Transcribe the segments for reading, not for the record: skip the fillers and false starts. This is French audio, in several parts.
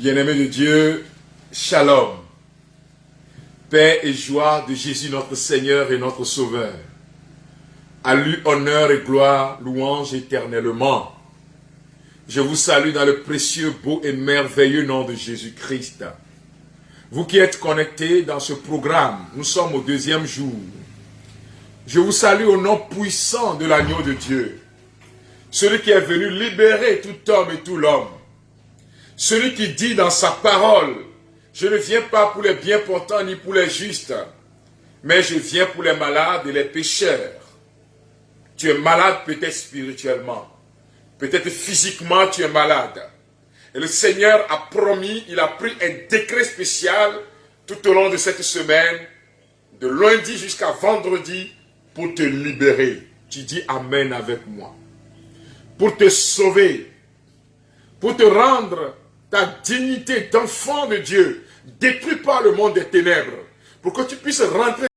Bien-aimés de Dieu, Shalom, paix et joie de Jésus notre Seigneur et notre Sauveur. À lui honneur et gloire, louange éternellement. Je vous salue dans le précieux, beau et merveilleux nom de Jésus-Christ. Vous qui êtes connectés dans ce programme, nous sommes au deuxième jour. Je vous salue au nom puissant de l'agneau de Dieu. Celui qui est venu libérer tout homme et tout l'homme. Celui qui dit dans sa parole, je ne viens pas pour les bien portants ni pour les justes, mais je viens pour les malades et les pécheurs. Tu es malade peut-être spirituellement, peut-être physiquement tu es malade. Et le Seigneur a promis, il a pris un décret spécial tout au long de cette semaine, de lundi jusqu'à vendredi, pour te libérer. Tu dis Amen avec moi. Pour te sauver, pour te rendre ta dignité d'enfant de Dieu, détruit par le monde des ténèbres, pour que tu puisses rentrer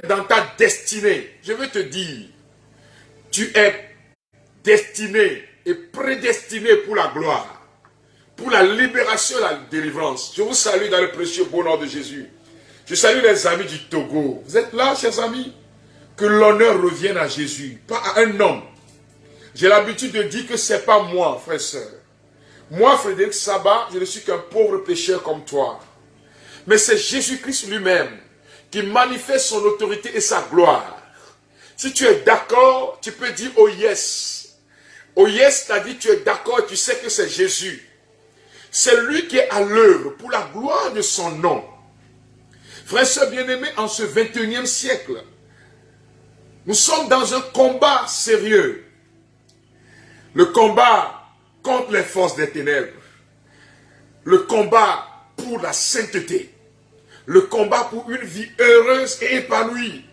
dans ta destinée. Je veux te dire, tu es destiné et prédestiné pour la gloire, pour la libération et la délivrance. Je vous salue dans le précieux beau nom de Jésus. Je salue les amis du Togo. Vous êtes là, chers amis? Que l'honneur revienne à Jésus, pas à un homme. J'ai l'habitude de dire que ce n'est pas moi, frère et sœur. Moi, Frédéric Sabat, je ne suis qu'un pauvre pécheur comme toi. Mais c'est Jésus-Christ lui-même qui manifeste son autorité et sa gloire. Si tu es d'accord, tu peux dire oh yes. Oh yes, c'est-à-dire tu es d'accord, tu sais que c'est Jésus. C'est lui qui est à l'œuvre pour la gloire de son nom. Frères et sœurs bien-aimés, en ce 21e siècle, nous sommes dans un combat sérieux. Le combat contre les forces des ténèbres. Le combat pour la sainteté. Le combat pour une vie heureuse et épanouie.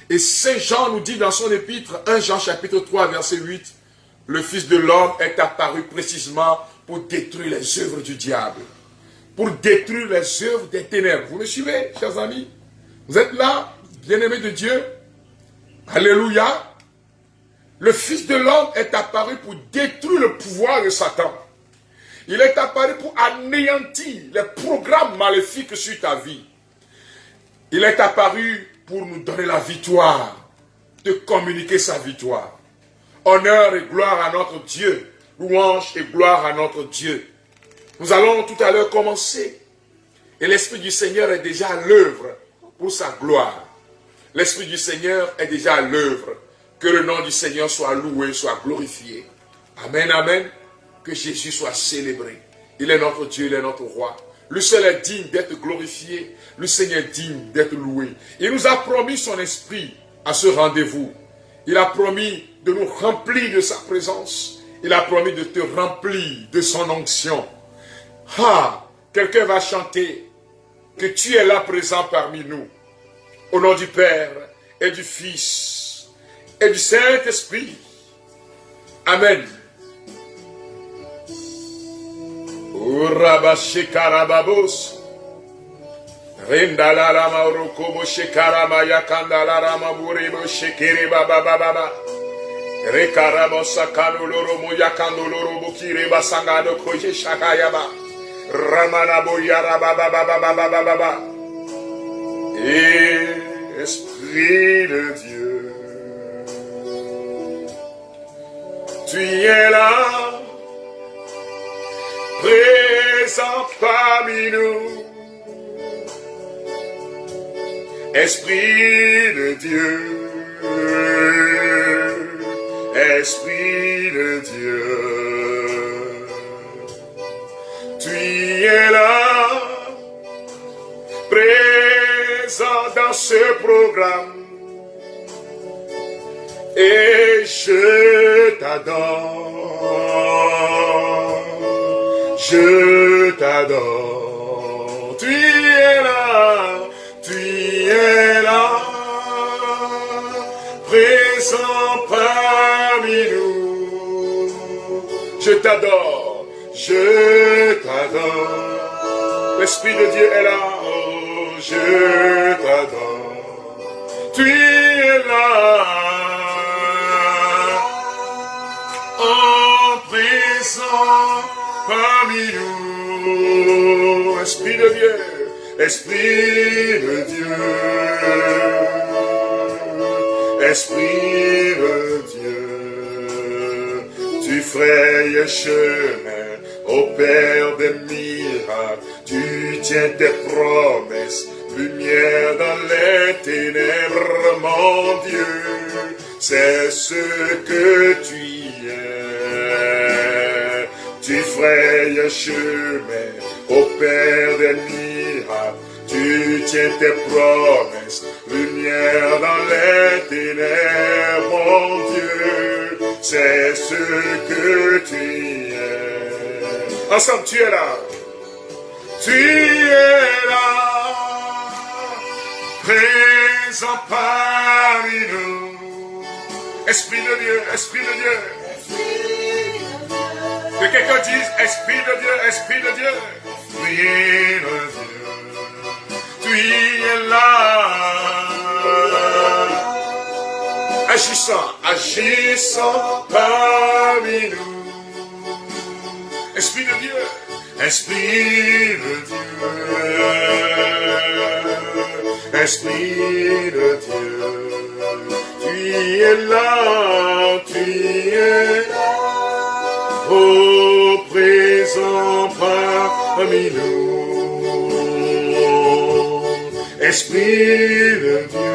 Et Saint Jean nous dit dans son épître, 1 Jean chapitre 3 verset 8, le Fils de l'homme est apparu précisément pour détruire les œuvres du diable. Pour détruire les œuvres des ténèbres. Vous me suivez, chers amis? Vous êtes là, bien-aimés de Dieu? Alléluia! Le Fils de l'homme est apparu pour détruire le pouvoir de Satan. Il est apparu pour anéantir les programmes maléfiques sur ta vie. Il est apparu pour nous donner la victoire, de communiquer sa victoire. Honneur et gloire à notre Dieu, louange et gloire à notre Dieu. Nous allons tout à l'heure commencer. Et l'Esprit du Seigneur est déjà à l'œuvre pour sa gloire. L'Esprit du Seigneur est déjà à l'œuvre. Que le nom du Seigneur soit loué, soit glorifié. Amen, amen. Que Jésus soit célébré. Il est notre Dieu, il est notre roi. Le seul est digne d'être glorifié. Le Seigneur est digne d'être loué. Il nous a promis son esprit à ce rendez-vous. Il a promis de nous remplir de sa présence. Il a promis de te remplir de son onction. Ah, quelqu'un va chanter que tu es là présent parmi nous. Au nom du Père et du Fils et du Saint-Esprit. Amen. Uraba shekarababos. Rendala marokobo shekarama yakandala ramamurebo shekere baba. Rekaramo sakano loromo yakando lorobo kireba sangado koje shakayaba. Ramana boyara baba. Et Esprit de Dieu, tu es là, présent parmi nous. Esprit de Dieu, Esprit de Dieu, tu es là, présent dans ce programme. Et je t'adore, tu es là, présent parmi nous. Je t'adore, l'Esprit de Dieu est là, oh, je t'adore, tu es là. En présent parmi nous. Esprit de Dieu, Esprit de Dieu, Esprit de Dieu, tu frayes chemin au Père des miracles, tu tiens tes promesses, lumière dans les ténèbres, mon Dieu, c'est ce que tu es. Tu frayes chemin au Père des miracles, tu tiens tes promesses, lumière dans les ténèbres, mon Dieu, c'est ce que tu es. Ensemble, tu es là. Tu es là, présent parmi nous. Esprit de Dieu, Esprit de Dieu. Que quelqu'un dise Esprit de Dieu, Esprit de Dieu. Esprit de Dieu. Tu es là. Agissant, agissant parmi nous. Esprit de Dieu, Esprit de Dieu, Esprit de Dieu, tu es là, tu es là, au présent parmi nous. Esprit de Dieu,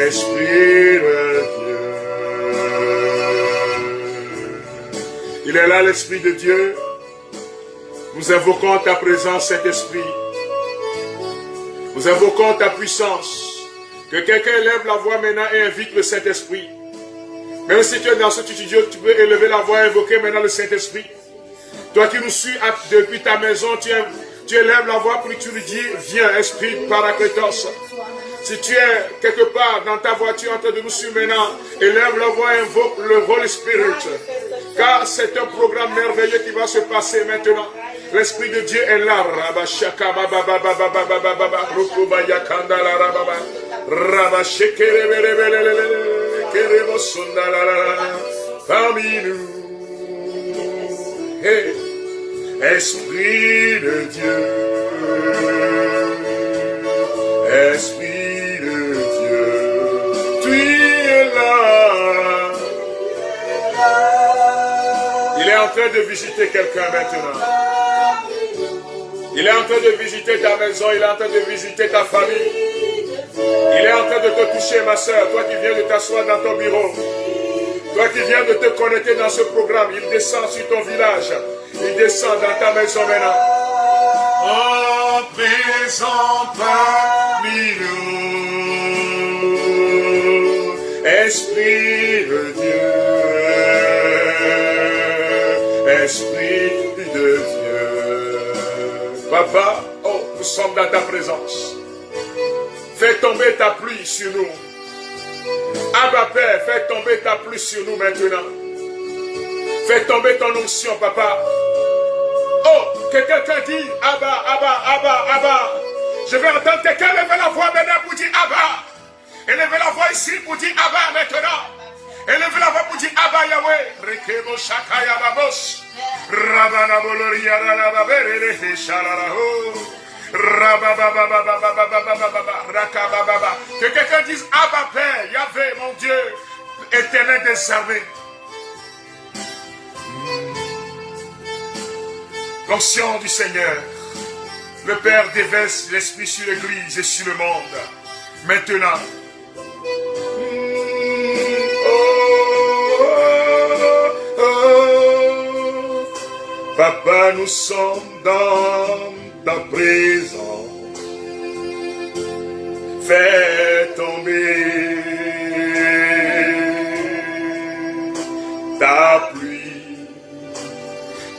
Esprit de Dieu. Il est là l'Esprit de Dieu. Nous invoquons ta présence, cet Esprit. Nous invoquons ta puissance. Que quelqu'un élève la voix maintenant et invite le Saint-Esprit. Même si tu es dans ce studio, tu peux élever la voix et invoquer maintenant le Saint-Esprit. Toi qui nous suis depuis ta maison, tu élèves la voix pour que tu lui dis, viens, Esprit Paraclétos. Si tu es quelque part dans ta voiture en train de nous suivre maintenant, élève la voix et invoque le Holy Spirit. Car c'est un programme merveilleux qui va se passer maintenant. L'Esprit de Dieu est là. Parmi nous. Hey. Esprit de Dieu. Esprit de Dieu. Tu es là. Il est en train de visiter quelqu'un maintenant. Il est en train de visiter ta maison, il est en train de visiter ta famille. Il est en train de te toucher, ma soeur, toi qui viens de t'asseoir dans ton bureau. Toi qui viens de te connecter dans ce programme, il descend sur ton village. Il descend dans ta maison maintenant. En présent parmi nous, Esprit de Dieu. Esprit de Dieu. Papa, oh, nous sommes dans ta présence. Fais tomber ta pluie sur nous. Abba Père, fais tomber ta pluie sur nous maintenant. Fais tomber ton onction, papa. Oh, que quelqu'un dit Abba, Abba, Abba, Abba. Je vais entendre quelqu'un lever la voix maintenant pour dire Abba. Élevez la voix ici pour dire Abba maintenant. Élevez la voix pour dire Abba Yahweh. Rekebo Shakaya Babos. Rabana Boloria Rababere Shalaraho. Rakababa. Que quelqu'un dise Abba Père, Yahvé, mon Dieu, éternel des armées. L'onction du Seigneur, le Père déverse l'Esprit sur l'Église et sur le monde. Maintenant. Papa, nous sommes dans ta présence. Fais tomber ta pluie,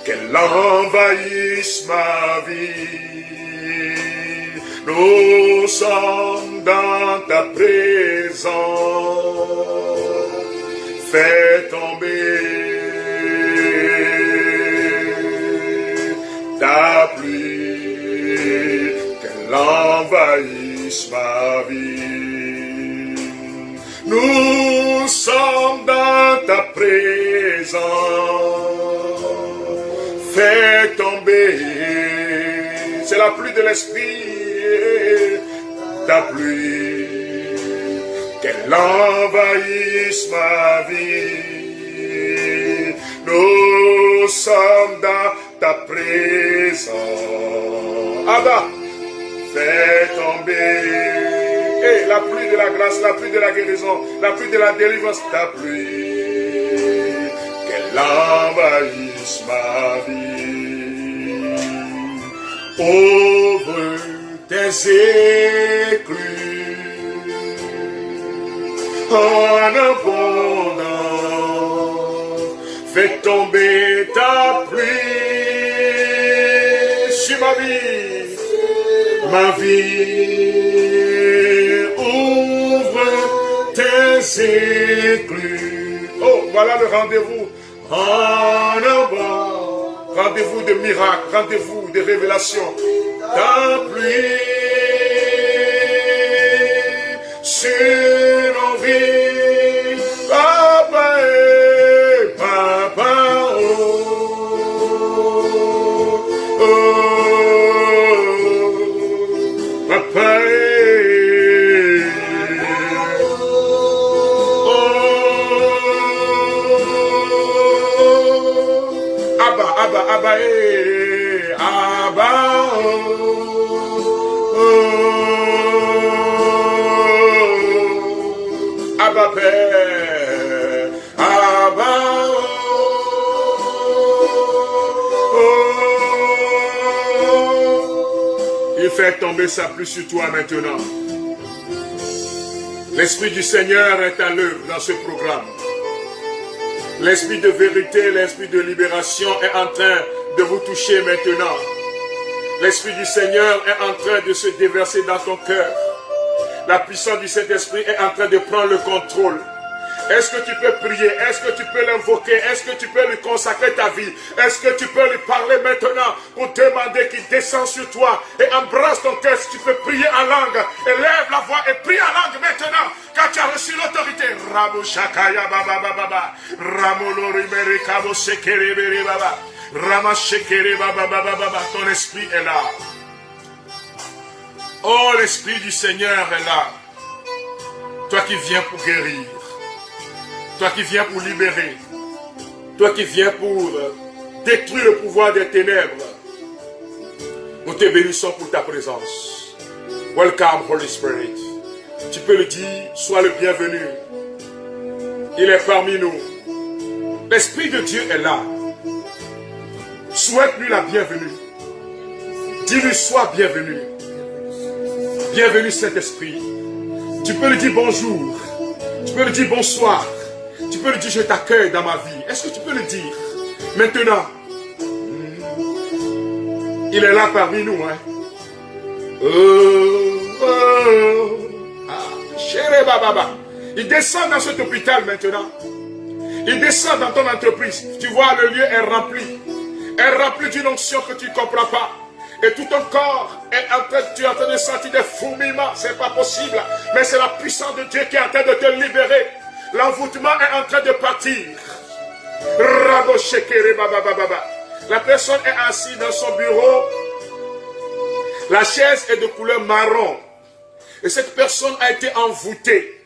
qu'elle envahisse ma vie. Nous sommes dans ta présence. Fais tomber ta pluie, qu'elle envahisse ma vie. Nous sommes dans ta présence. la pluie de l'esprit, ta pluie, qu'elle envahisse ma vie. Nous sommes dans ta présence. Abba, fais tomber la pluie de la grâce, la pluie de la guérison, la pluie de la délivrance, ta pluie, qu'elle envahisse ma vie. Ouvre tes écluses en abondance, fais tomber ta pluie sur ma vie, ma vie. Ouvre tes écluses. Oh, voilà le rendez-vous en abondance. Rendez-vous de miracles, rendez-vous de révélations. Ta pluie sur nos vies, papa et papa, papa Abba, Abba, Abba, Père, Abba, il fait tomber sa pluie sur toi maintenant. L'Esprit du Seigneur est à l'œuvre dans ce programme. L'esprit de vérité, l'esprit de libération est en train de vous toucher maintenant. L'Esprit du Seigneur est en train de se déverser dans ton cœur. La puissance du Saint-Esprit est en train de prendre le contrôle. Est-ce que tu peux prier? Est-ce que tu peux l'invoquer? Est-ce que tu peux lui consacrer ta vie? Est-ce que tu peux lui parler maintenant pour demander qu'il descende sur toi et embrasse ton cœur? Si tu peux prier en langue, élève la voix et prie en langue maintenant. Quand tu as reçu l'autorité, Ramo Shakaya Baba Baba, Ramo Lorimere Kabo Sekere Bere Baba, Rama Shekere Baba Baba, ton esprit est là. Oh, l'esprit du Seigneur est là. Toi qui viens pour guérir. Toi qui viens pour libérer. Toi qui viens pour détruire le pouvoir des ténèbres. Nous te bénissons pour ta présence. Welcome, Holy Spirit. Tu peux le dire, sois le bienvenu. Il est parmi nous. L'Esprit de Dieu est là. Souhaite-lui la bienvenue. Dis-lui, sois bienvenu. Bienvenue Saint-Esprit. Tu peux lui dire bonjour. Tu peux lui dire bonsoir. Tu peux lui dire je t'accueille dans ma vie. Est-ce que tu peux le dire? Maintenant, il est là parmi nous. Hein? Il descend dans cet hôpital maintenant. Il descend dans ton entreprise. Tu vois, le lieu est rempli. Est rempli d'une onction que tu ne comprends pas. Et tout ton corps est en train, tu es en train de sentir des fourmillements. C'est pas possible. Mais c'est la puissance de Dieu qui est en train de te libérer. L'envoûtement est en train de partir. La personne est assise dans son bureau. La chaise est de couleur marron. Et cette personne a été envoûtée.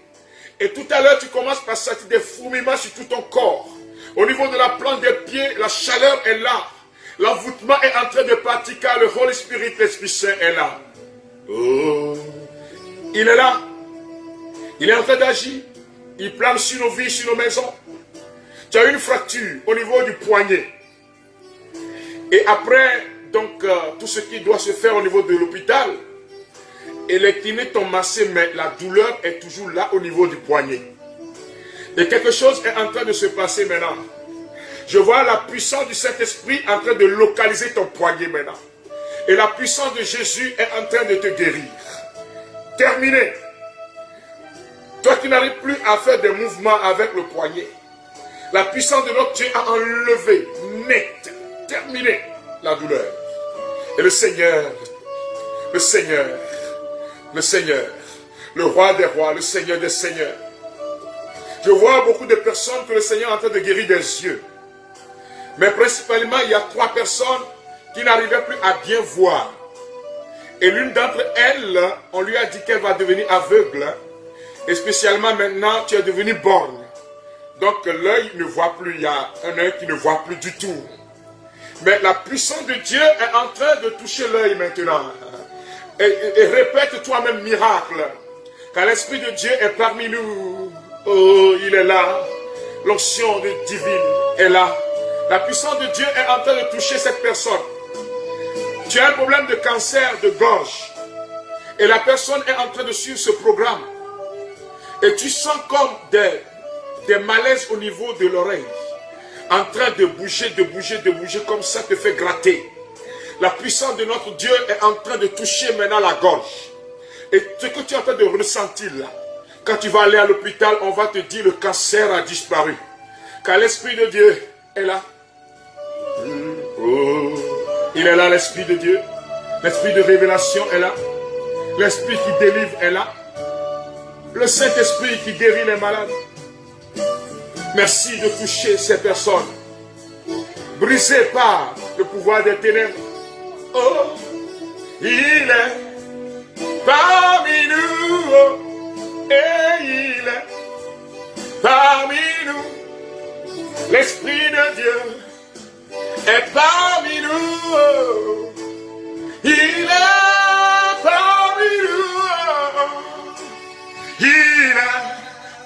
Et tout à l'heure, tu commences par sentir des fourmillements sur tout ton corps. Au niveau de la plante des pieds, la chaleur est là. L'envoûtement est en train de partir car le Holy Spirit, l'Esprit Saint est là. Oh. Il est là. Il est en train d'agir. Il plane sur nos vies, sur nos maisons. Tu as une fracture au niveau du poignet. Et après, donc, tout ce qui doit se faire au niveau de l'hôpital, et les kinés t'ont massé, mais la douleur est toujours là au niveau du poignet. Et quelque chose est en train de se passer maintenant. Je vois la puissance du Saint-Esprit en train de localiser ton poignet maintenant. Et la puissance de Jésus est en train de te guérir. Terminé. Toi qui n'arrives plus à faire des mouvements avec le poignet. La puissance de notre Dieu a enlevé, net, terminé la douleur. Et le Seigneur, le roi des rois, le Seigneur des seigneurs. Je vois beaucoup de personnes que le Seigneur est en train de guérir des yeux. Mais principalement, il y a 3 personnes qui n'arrivaient plus à bien voir. Et l'une d'entre elles, on lui a dit qu'elle va devenir aveugle. Et spécialement maintenant, tu es devenu borgne. Donc l'œil ne voit plus, il y a un œil qui ne voit plus du tout. Mais la puissance de Dieu est en train de toucher l'œil maintenant. Et répète toi-même miracle. Car l'Esprit de Dieu est parmi nous. Oh, il est là. L'onction divine est là. La puissance de Dieu est en train de toucher cette personne. Tu as un problème de cancer de gorge. Et la personne est en train de suivre ce programme. Et tu sens comme des malaises au niveau de l'oreille. En train de bouger, comme ça te fait gratter. La puissance de notre Dieu est en train de toucher maintenant la gorge. Et ce que tu es en train de ressentir là, quand tu vas aller à l'hôpital, on va te dire le cancer a disparu. Car l'Esprit de Dieu est là. Oh, il est là, l'Esprit de Dieu. L'Esprit de révélation est là. L'Esprit qui délivre est là. Le Saint-Esprit qui guérit les malades. Merci de toucher ces personnes. Brisées par le pouvoir des ténèbres. Oh, il est parmi nous. Oh, et il est parmi nous. L'Esprit de Dieu est parmi nous. Oh, il est parmi nous. Oh, il est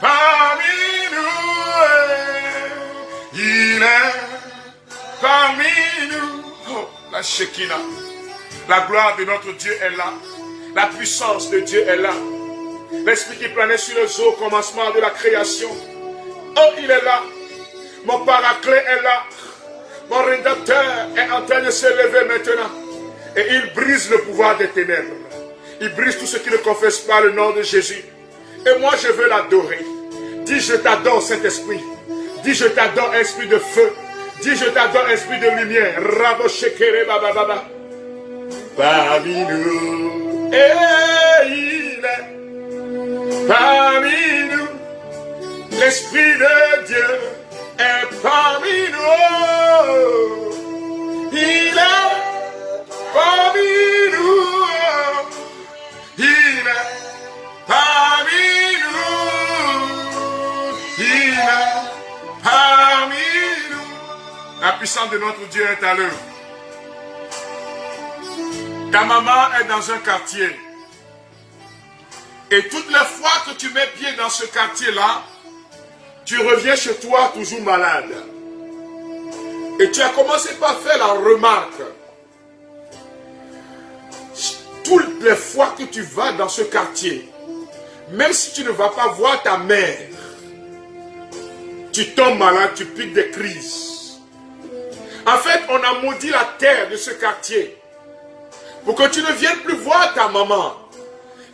parmi nous. Il est parmi nous. Oh, la Shekinah. La gloire de notre Dieu est là. La puissance de Dieu est là. L'Esprit qui planait sur les eaux au commencement de la création. Oh, il est là. Mon paraclet est là. Mon rédacteur est en train de se lever maintenant. Et il brise le pouvoir des ténèbres. Il brise tout ce qui ne confesse pas le nom de Jésus. Et moi, je veux l'adorer. Dis, je t'adore, Saint-Esprit. Dis, je t'adore, Esprit de feu. Dis, je t'adore, Esprit de lumière. Rabo shekere baba baba. Parmi nous. Et il est parmi nous. L'Esprit de Dieu est parmi nous. Il est parmi nous. Il est parmi nous. Il est parmi nous. La puissance de notre Dieu est à l'œuvre. Ta maman est dans un quartier. Et toutes les fois que tu mets pied dans ce quartier-là, tu reviens chez toi toujours malade. Et tu as commencé par faire la remarque. Toutes les fois que tu vas dans ce quartier, même si tu ne vas pas voir ta mère, tu tombes malade, tu piques des crises. En fait, on a maudit la terre de ce quartier pour que tu ne viennes plus voir ta maman.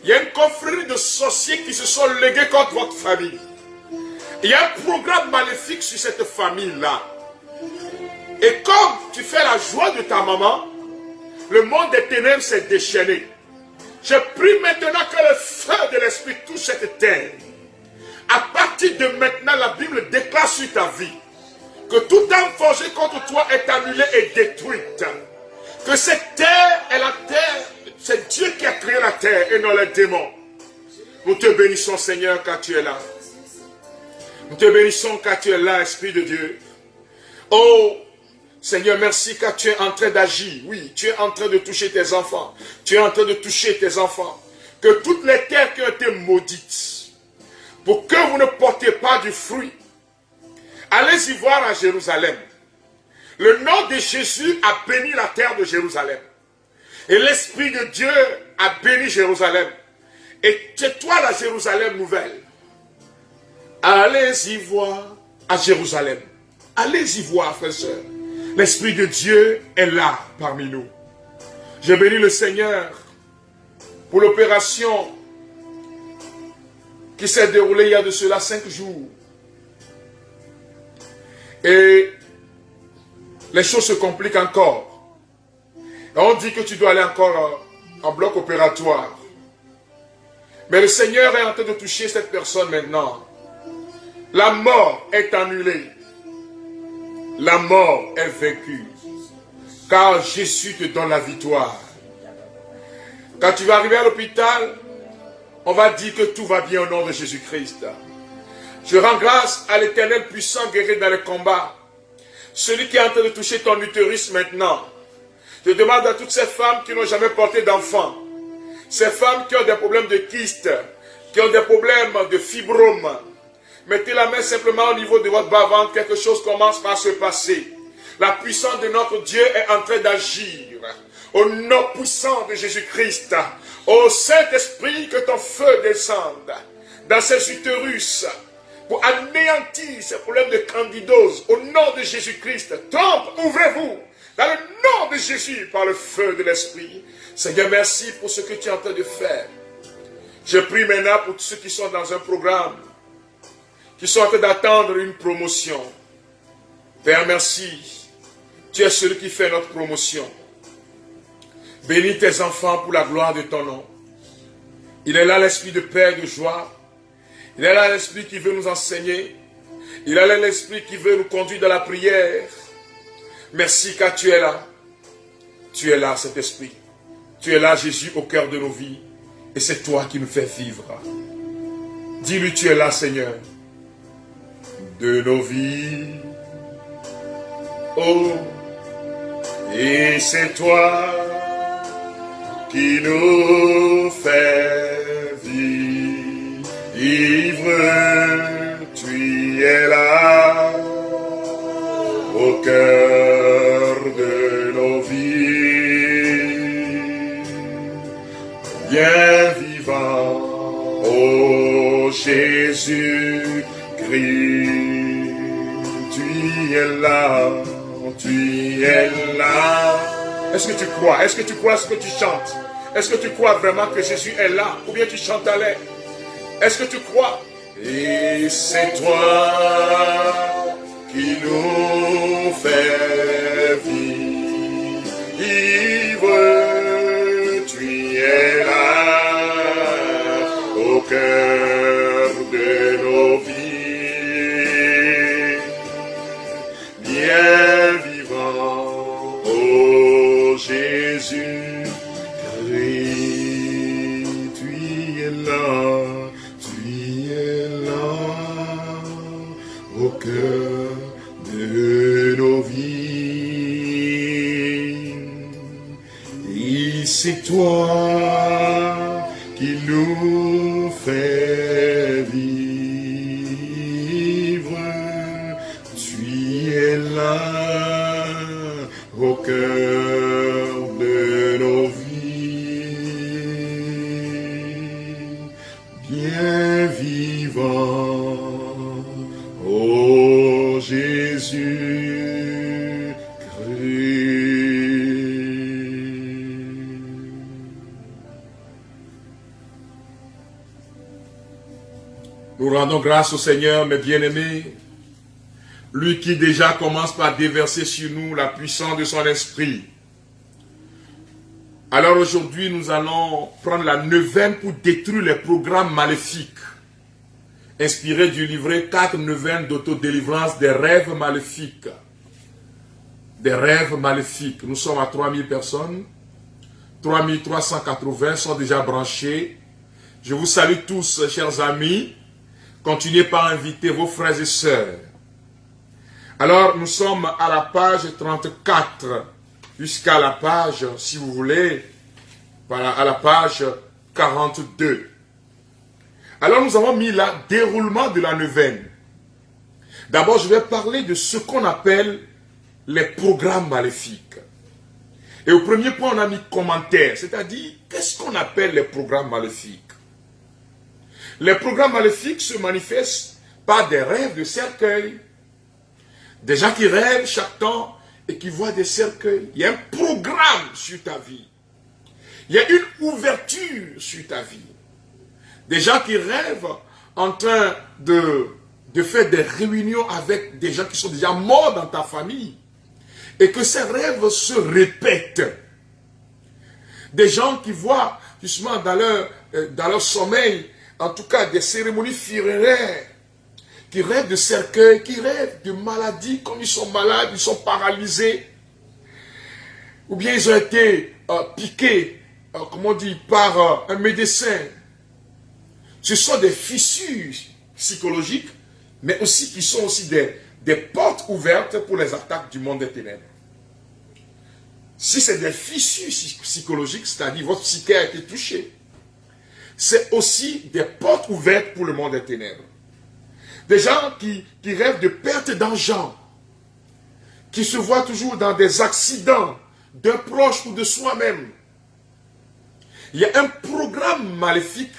Il y a une confrérie de sorciers qui se sont légués contre votre famille. Il y a un programme maléfique sur cette famille-là. Et comme tu fais la joie de ta maman, le monde des ténèbres s'est déchaîné. Je prie maintenant que le feu de l'Esprit touche cette terre. À partir de maintenant, la Bible déclare sur ta vie que tout âme forgée contre toi est annulée et détruite. Que cette terre est la terre, c'est Dieu qui a créé la terre et non les démons. Nous te bénissons, Seigneur, car tu es là. Nous te bénissons car tu es là, Esprit de Dieu. Oh, Seigneur, merci car tu es en train d'agir. Oui, tu es en train de toucher tes enfants. Tu es en train de toucher tes enfants. Que toutes les terres qui ont été maudites, pour que vous ne portez pas du fruit, allez-y voir à Jérusalem. Le nom de Jésus a béni la terre de Jérusalem. Et l'Esprit de Dieu a béni Jérusalem. Et c'est toi la Jérusalem nouvelle. Allez-y voir à Jérusalem. Allez-y voir, frères et sœurs. L'Esprit de Dieu est là parmi nous. Je bénis le Seigneur pour l'opération qui s'est déroulée il y a de cela 5 jours. Et les choses se compliquent encore. Et on dit que tu dois aller encore en bloc opératoire. Mais le Seigneur est en train de toucher cette personne maintenant. La mort est annulée. La mort est vaincue. Car Jésus te donne la victoire. Quand tu vas arriver à l'hôpital, on va dire que tout va bien au nom de Jésus-Christ. Je rends grâce à l'Éternel puissant guéri dans le combat. Celui qui est en train de toucher ton utérus maintenant. Je demande à toutes ces femmes qui n'ont jamais porté d'enfants, ces femmes qui ont des problèmes de kyste, qui ont des problèmes de fibrome, mettez la main simplement au niveau de votre bas-ventre, quelque chose commence par se passer. La puissance de notre Dieu est en train d'agir. Au nom puissant de Jésus-Christ, ô Saint-Esprit, que ton feu descende dans ces utérus pour anéantir ces problèmes de candidose. Au nom de Jésus-Christ, trompe, ouvrez-vous dans le nom de Jésus par le feu de l'Esprit. Seigneur, merci pour ce que tu es en train de faire. Je prie maintenant pour tous ceux qui sont dans un programme, qui sont en train d'attendre une promotion. Père, merci. Tu es celui qui fait notre promotion. Bénis tes enfants pour la gloire de ton nom. Il est là l'esprit de paix et de joie. Il est là l'esprit qui veut nous enseigner. Il est là l'esprit qui veut nous conduire dans la prière. Merci car tu es là. Tu es là, cet esprit. Tu es là, Jésus, au cœur de nos vies. Et c'est toi qui nous fais vivre. Dis-lui, tu es là, Seigneur, de nos vies. Oh, et c'est toi qui nous fait vivre. Tu es là, au cœur de nos vies. Bien vivant, ô Jésus-Christ, tu es là, tu es là. Est-ce que tu crois? Est-ce que tu crois ce que tu chantes? Est-ce que tu crois vraiment que Jésus est là? Ou bien tu chantes à l'air? Est-ce que tu crois? Et c'est toi qui nous fait vivre. Tu es là, au cœur de nos vies. Bien vivant, ô Jésus-Christ, tu es là, au cœur de nos vies. Et c'est toi qui nous fais vivre. Tu es là, au cœur de nos vies. Bien vivant, ô Jésus-Christ. Nous rendons grâce au Seigneur, mes bien-aimés, lui qui déjà commence par déverser sur nous la puissance de son esprit. Alors aujourd'hui, nous allons prendre la neuvaine pour détruire les programmes maléfiques, inspiré du livret 4 neuvaines d'autodélivrance des rêves maléfiques. Des rêves maléfiques. Nous sommes à 3000 personnes. 3380 sont déjà branchés. Je vous salue tous, chers amis. Continuez par inviter vos frères et sœurs. Alors, nous sommes à la page 34, jusqu'à la page, si vous voulez, à la page 42. Alors nous avons mis là déroulement de la neuvaine. D'abord, je vais parler de ce qu'on appelle les programmes maléfiques. Et au premier point, on a mis commentaire, c'est-à-dire, qu'est-ce qu'on appelle les programmes maléfiques? Les programmes maléfiques se manifestent par des rêves de cercueil. Des gens qui rêvent chaque temps et qui voient des cercueils. Il y a un programme sur ta vie. Il y a une ouverture sur ta vie. Des gens qui rêvent en train de faire des réunions avec des gens qui sont déjà morts dans ta famille. Et que ces rêves se répètent. Des gens qui voient justement dans leur sommeil, en tout cas des cérémonies funéraires, qui rêvent de cercueil, qui rêvent de maladies, comme ils sont malades, ils sont paralysés. Ou bien ils ont été piqués comment dire, par un médecin. Ce sont des fissures psychologiques, mais aussi qui sont aussi des portes ouvertes pour les attaques du monde des ténèbres. Si c'est des fissures psychologiques, c'est-à-dire votre psyché a été touchée, c'est aussi des portes ouvertes pour le monde des ténèbres. Des gens qui rêvent de perte d'argent, qui se voient toujours dans des accidents d'un proche ou de soi-même. Il y a un programme maléfique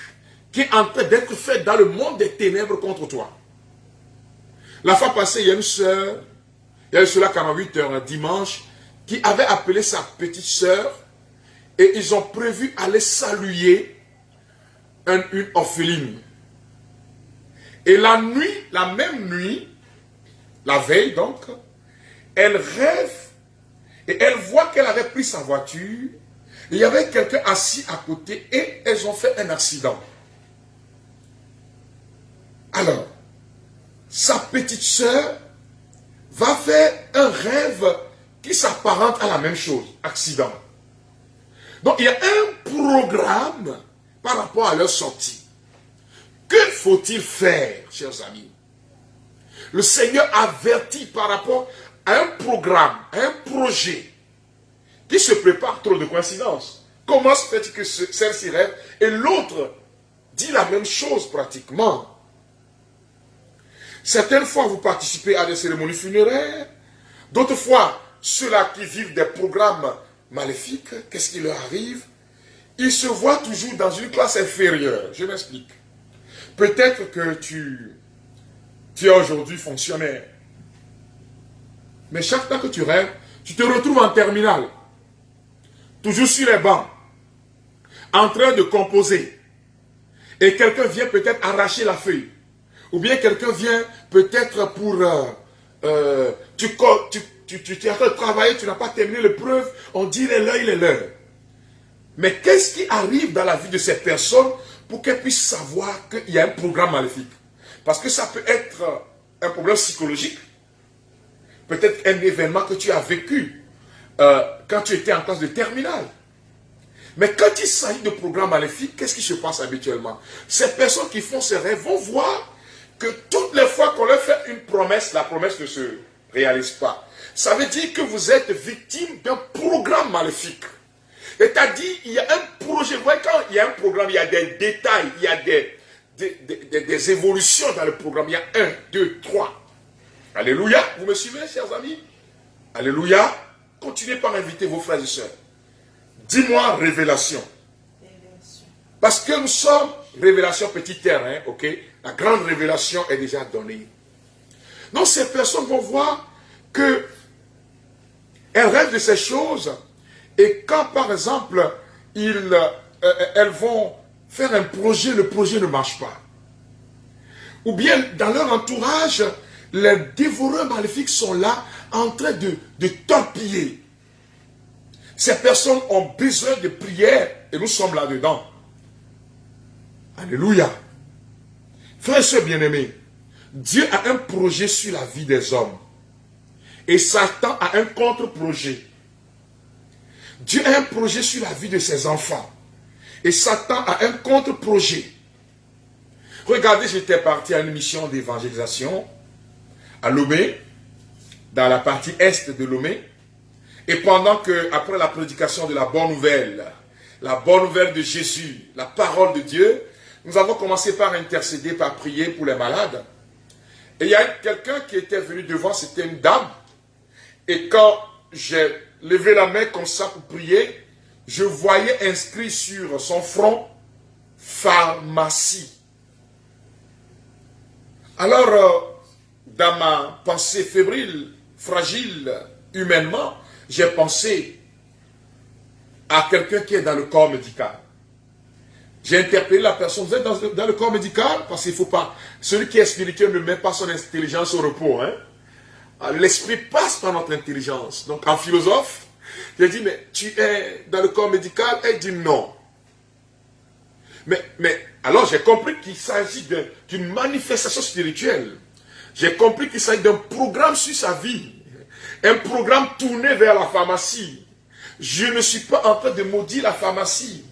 qui est en train d'être fait dans le monde des ténèbres contre toi. La fois passée, il y a une sœur, il y a eu cela 48 heures, un dimanche, qui avait appelé sa petite sœur et ils ont prévu aller saluer une orpheline. Et la nuit, la même nuit, la veille donc, elle rêve et elle voit qu'elle avait pris sa voiture. Il y avait quelqu'un assis à côté et elles ont fait un accident. Alors, sa petite sœur va faire un rêve qui s'apparente à la même chose, accident. Donc, il y a un programme par rapport à leur sortie. Que faut-il faire, chers amis? Le Seigneur avertit par rapport à un programme, à un projet qui se prépare. Trop de coïncidences. Comment se fait-il que celle-ci rêve et l'autre dit la même chose pratiquement? Certaines fois, vous participez à des cérémonies funéraires. D'autres fois, ceux-là qui vivent des programmes maléfiques, qu'est-ce qui leur arrive? Ils se voient toujours dans une classe inférieure. Je m'explique. Peut-être que tu es aujourd'hui fonctionnaire. Mais chaque temps que tu rêves, tu te retrouves en terminale. Toujours sur les bancs. En train de composer. Et quelqu'un vient peut-être arracher la feuille. Ou bien quelqu'un vient peut-être pour... tu es en train de travailler, tu n'as pas terminé l'épreuve, on dit il est l'heure. Mais qu'est-ce qui arrive dans la vie de ces personnes pour qu'elles puissent savoir qu'il y a un programme maléfique? Parce que ça peut être un problème psychologique, peut-être un événement que tu as vécu quand tu étais en classe de terminale. Mais quand il s'agit de programmes maléfiques, qu'est-ce qui se passe habituellement? Ces personnes qui font ces rêves vont voir que toutes les fois qu'on leur fait une promesse, la promesse ne se réalise pas. Ça veut dire que vous êtes victime d'un programme maléfique. C'est-à-dire, il y a un projet. Vous voyez, quand il y a un programme, il y a des détails, il y a des évolutions dans le programme. Il y a 1, 2, 3. Alléluia. Vous me suivez, chers amis? Alléluia. Continuez par inviter vos frères et sœurs. Dis-moi révélation. Parce que nous sommes révélation petit terrain, ok? La grande révélation est déjà donnée. Donc ces personnes vont voir que elles rêvent de ces choses et quand par exemple elles vont faire un projet, le projet ne marche pas. Ou bien dans leur entourage, les dévoreurs maléfiques sont là en train de torpiller. Ces personnes ont besoin de prière et nous sommes là-dedans. Alléluia. Frères et sœurs bien-aimés, Dieu a un projet sur la vie des hommes. Et Satan a un contre-projet. Dieu a un projet sur la vie de ses enfants. Et Satan a un contre-projet. Regardez, j'étais parti à une mission d'évangélisation à Lomé, dans la partie est de Lomé. Et pendant que, après la prédication de la bonne nouvelle de Jésus, la parole de Dieu, nous avons commencé par intercéder, par prier pour les malades. Et il y a quelqu'un qui était venu devant, c'était une dame. Et quand j'ai levé la main comme ça pour prier, je voyais inscrit sur son front, pharmacie. Alors, dans ma pensée fébrile, fragile, humainement, j'ai pensé à quelqu'un qui est dans le corps médical. J'ai interpellé la personne, vous êtes dans le corps médical? Parce qu'il ne faut pas, celui qui est spirituel ne met pas son intelligence au repos. Hein? L'esprit passe par notre intelligence. Donc en philosophe, j'ai dit, mais tu es dans le corps médical? Elle dit non. Mais alors j'ai compris qu'il s'agit d'une manifestation spirituelle. J'ai compris qu'il s'agit d'un programme sur sa vie. Un programme tourné vers la pharmacie. Je ne suis pas en train de maudire la pharmacie.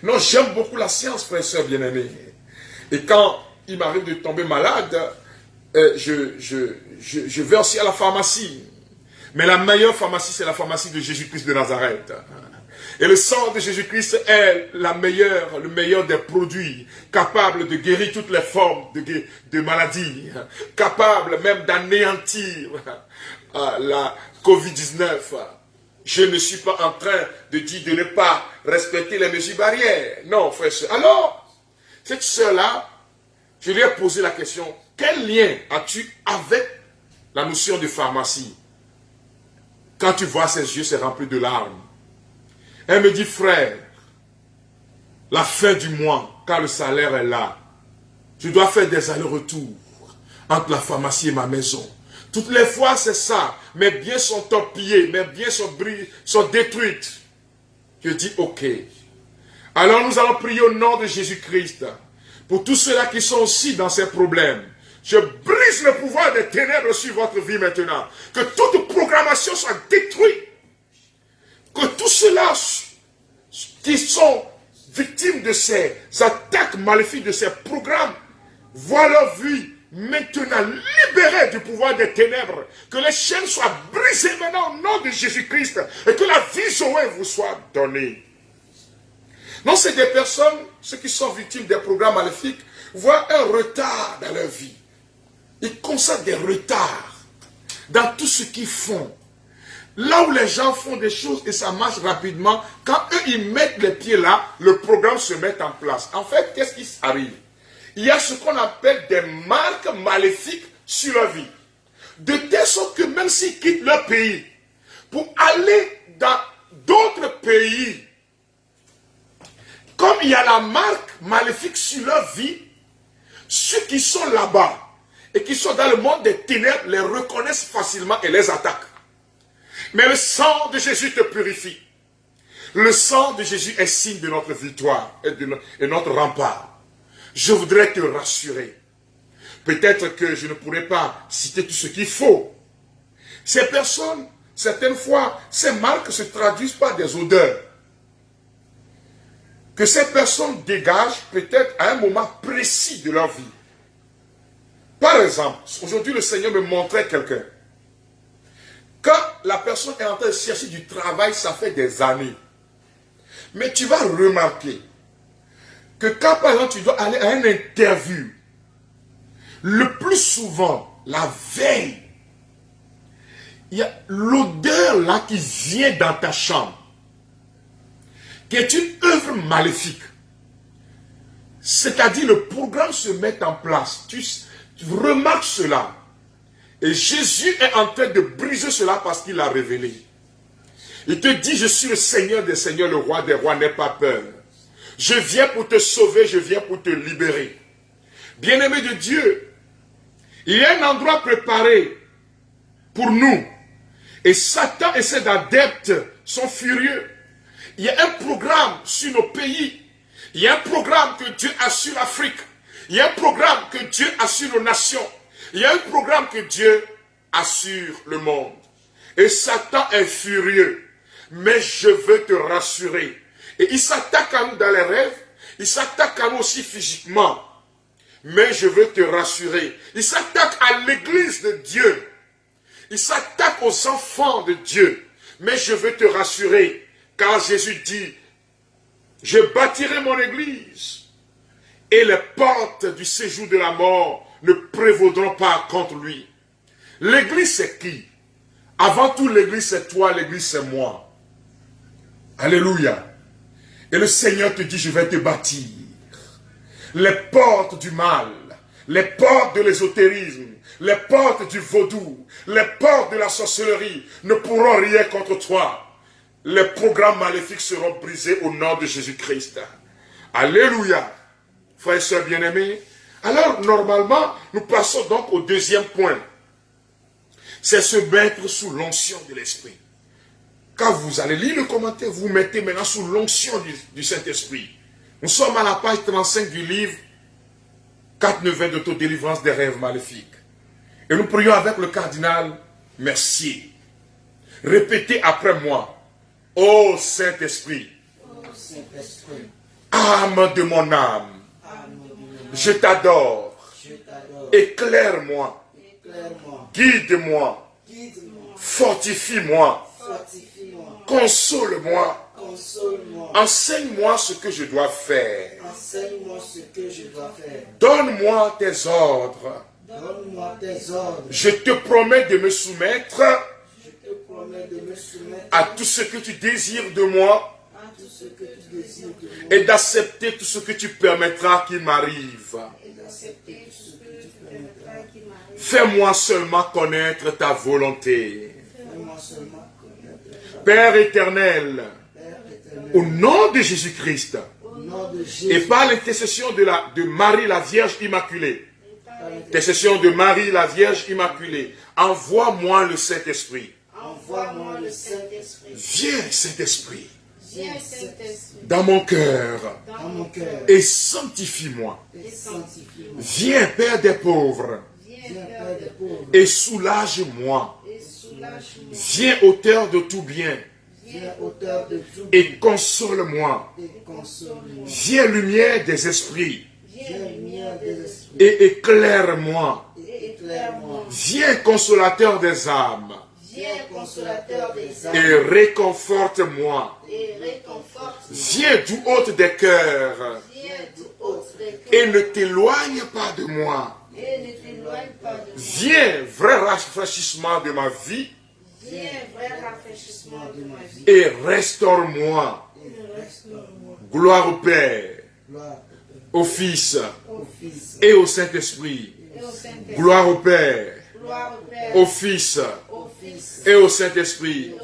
Non, j'aime beaucoup la science, frère et soeur bien-aimés. Et quand il m'arrive de tomber malade, je vais aussi à la pharmacie. Mais la meilleure pharmacie, c'est la pharmacie de Jésus-Christ de Nazareth. Et le sang de Jésus-Christ est le meilleur des produits, capable de guérir toutes les formes de maladies, capable même d'anéantir la COVID-19. Je ne suis pas en train de dire de ne pas respecter les mesures barrières. Non, frère, soeur. Alors, cette soeur-là, je lui ai posé la question, quel lien as-tu avec la notion de pharmacie? Quand tu vois ses yeux, c'est rempli de larmes. Elle me dit, frère, la fin du mois, quand le salaire est là, je dois faire des allers-retours entre la pharmacie et ma maison. Toutes les fois, c'est ça. Mes biens sont torpillés, mes biens sont détruits. Je dis, ok. Alors nous allons prier au nom de Jésus-Christ pour tous ceux-là qui sont aussi dans ces problèmes. Je brise le pouvoir des ténèbres sur votre vie maintenant. Que toute programmation soit détruite. Que tous ceux-là qui sont victimes de ces attaques maléfiques, de ces programmes, voient leur vie maintenant libérée du pouvoir des ténèbres. Que les chaînes soient brisées maintenant au nom de Jésus-Christ. Et que la vie Zoé vous soit donnée. Non, c'est des personnes, ceux qui sont victimes des programmes maléfiques, voient un retard dans leur vie. Ils constatent des retards dans tout ce qu'ils font. Là où les gens font des choses et ça marche rapidement, quand eux ils mettent les pieds là, le programme se met en place. En fait, qu'est-ce qui arrive? Il y a ce qu'on appelle des marques maléfiques sur leur vie. De telle sorte que même s'ils quittent leur pays pour aller dans d'autres pays, comme il y a la marque maléfique sur leur vie, ceux qui sont là-bas et qui sont dans le monde des ténèbres les reconnaissent facilement et les attaquent. Mais le sang de Jésus te purifie. Le sang de Jésus est signe de notre victoire et notre rempart. Je voudrais te rassurer. Peut-être que je ne pourrais pas citer tout ce qu'il faut. Ces personnes, certaines fois, ces marques se traduisent par des odeurs que ces personnes dégagent peut-être à un moment précis de leur vie. Par exemple, aujourd'hui le Seigneur me montrait quelqu'un. Quand la personne est en train de chercher du travail, ça fait des années. Mais tu vas remarquer que quand par exemple tu dois aller à une interview, le plus souvent, la veille, il y a l'odeur là qui vient dans ta chambre, qui est une œuvre maléfique. C'est-à-dire le programme se met en place. Tu remarques cela. Et Jésus est en train de briser cela parce qu'il l'a révélé. Il te dit, je suis le Seigneur des Seigneurs, le Roi des Rois, n'aie pas peur. Je viens pour te sauver, je viens pour te libérer. Bien-aimé de Dieu, il y a un endroit préparé pour nous. Et Satan et ses adeptes sont furieux. Il y a un programme sur nos pays. Il y a un programme que Dieu a sur l'Afrique. Il y a un programme que Dieu a sur nos nations. Il y a un programme que Dieu a sur le monde. Et Satan est furieux. Mais je veux te rassurer. Et il s'attaque à nous dans les rêves. Il s'attaque à nous aussi physiquement. Mais je veux te rassurer. Il s'attaque à l'église de Dieu. Il s'attaque aux enfants de Dieu. Mais je veux te rassurer. Car Jésus dit, je bâtirai mon église. Et les portes du séjour de la mort ne prévaudront pas contre lui. L'église c'est qui? Avant tout l'église c'est toi, l'église c'est moi. Alléluia. Et le Seigneur te dit, je vais te bâtir. Les portes du mal, les portes de l'ésotérisme, les portes du vaudou, les portes de la sorcellerie ne pourront rien contre toi. Les programmes maléfiques seront brisés au nom de Jésus-Christ. Alléluia. Frères et sœurs bien-aimés, alors normalement, nous passons donc au deuxième point. C'est se mettre sous l'onction de l'Esprit. Quand vous allez lire le commentaire, vous mettez maintenant sous l'onction du Saint-Esprit. Nous sommes à la page 35 du livre 4 neveux d'autodélivrance des rêves maléfiques. Et nous prions avec le cardinal Mercier. Répétez après moi. Ô Saint-Esprit, âme de mon âme, je t'adore. Éclaire-moi, guide-moi, fortifie-moi, console-moi, enseigne-moi ce que je dois faire. Donne-moi tes ordres. Je te promets de me soumettre à tout ce que tu désires de moi et d'accepter tout ce que tu permettras qu'il m'arrive. Fais-moi seulement connaître ta volonté. Père éternel, au nom de Jésus-Christ, et par l'intercession de Marie la Vierge Immaculée, intercession de Marie la Vierge Immaculée, envoie-moi le Saint-Esprit. Viens, Saint-Esprit, dans mon cœur et sanctifie-moi. Viens, Père des pauvres, et soulage-moi. Viens, auteur de tout bien, et console-moi. Viens, lumière des esprits, et éclaire-moi. Viens, consolateur des âmes, et réconforte-moi. Viens du haut des cœurs, et ne t'éloigne pas de moi. Viens, vrai rafraîchissement de ma vie, et restaure-moi. Gloire au Père, au Fils et au Saint-Esprit. Gloire au Père, au Fils et au Saint-Esprit.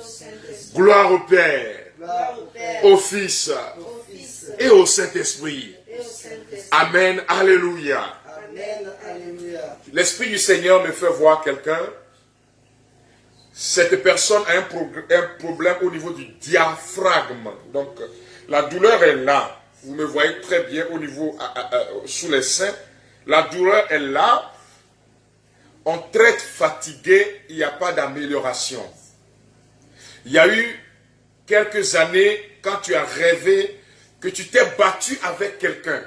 Gloire au Père, au Fils et au Saint-Esprit. Amen, alléluia. L'Esprit du Seigneur me fait voir quelqu'un. Cette personne a un problème au niveau du diaphragme. Donc, la douleur est là. Vous me voyez très bien au niveau, sous les seins. La douleur est là. On traite fatigué, il n'y a pas d'amélioration. Il y a eu quelques années, quand tu as rêvé que tu t'es battu avec quelqu'un.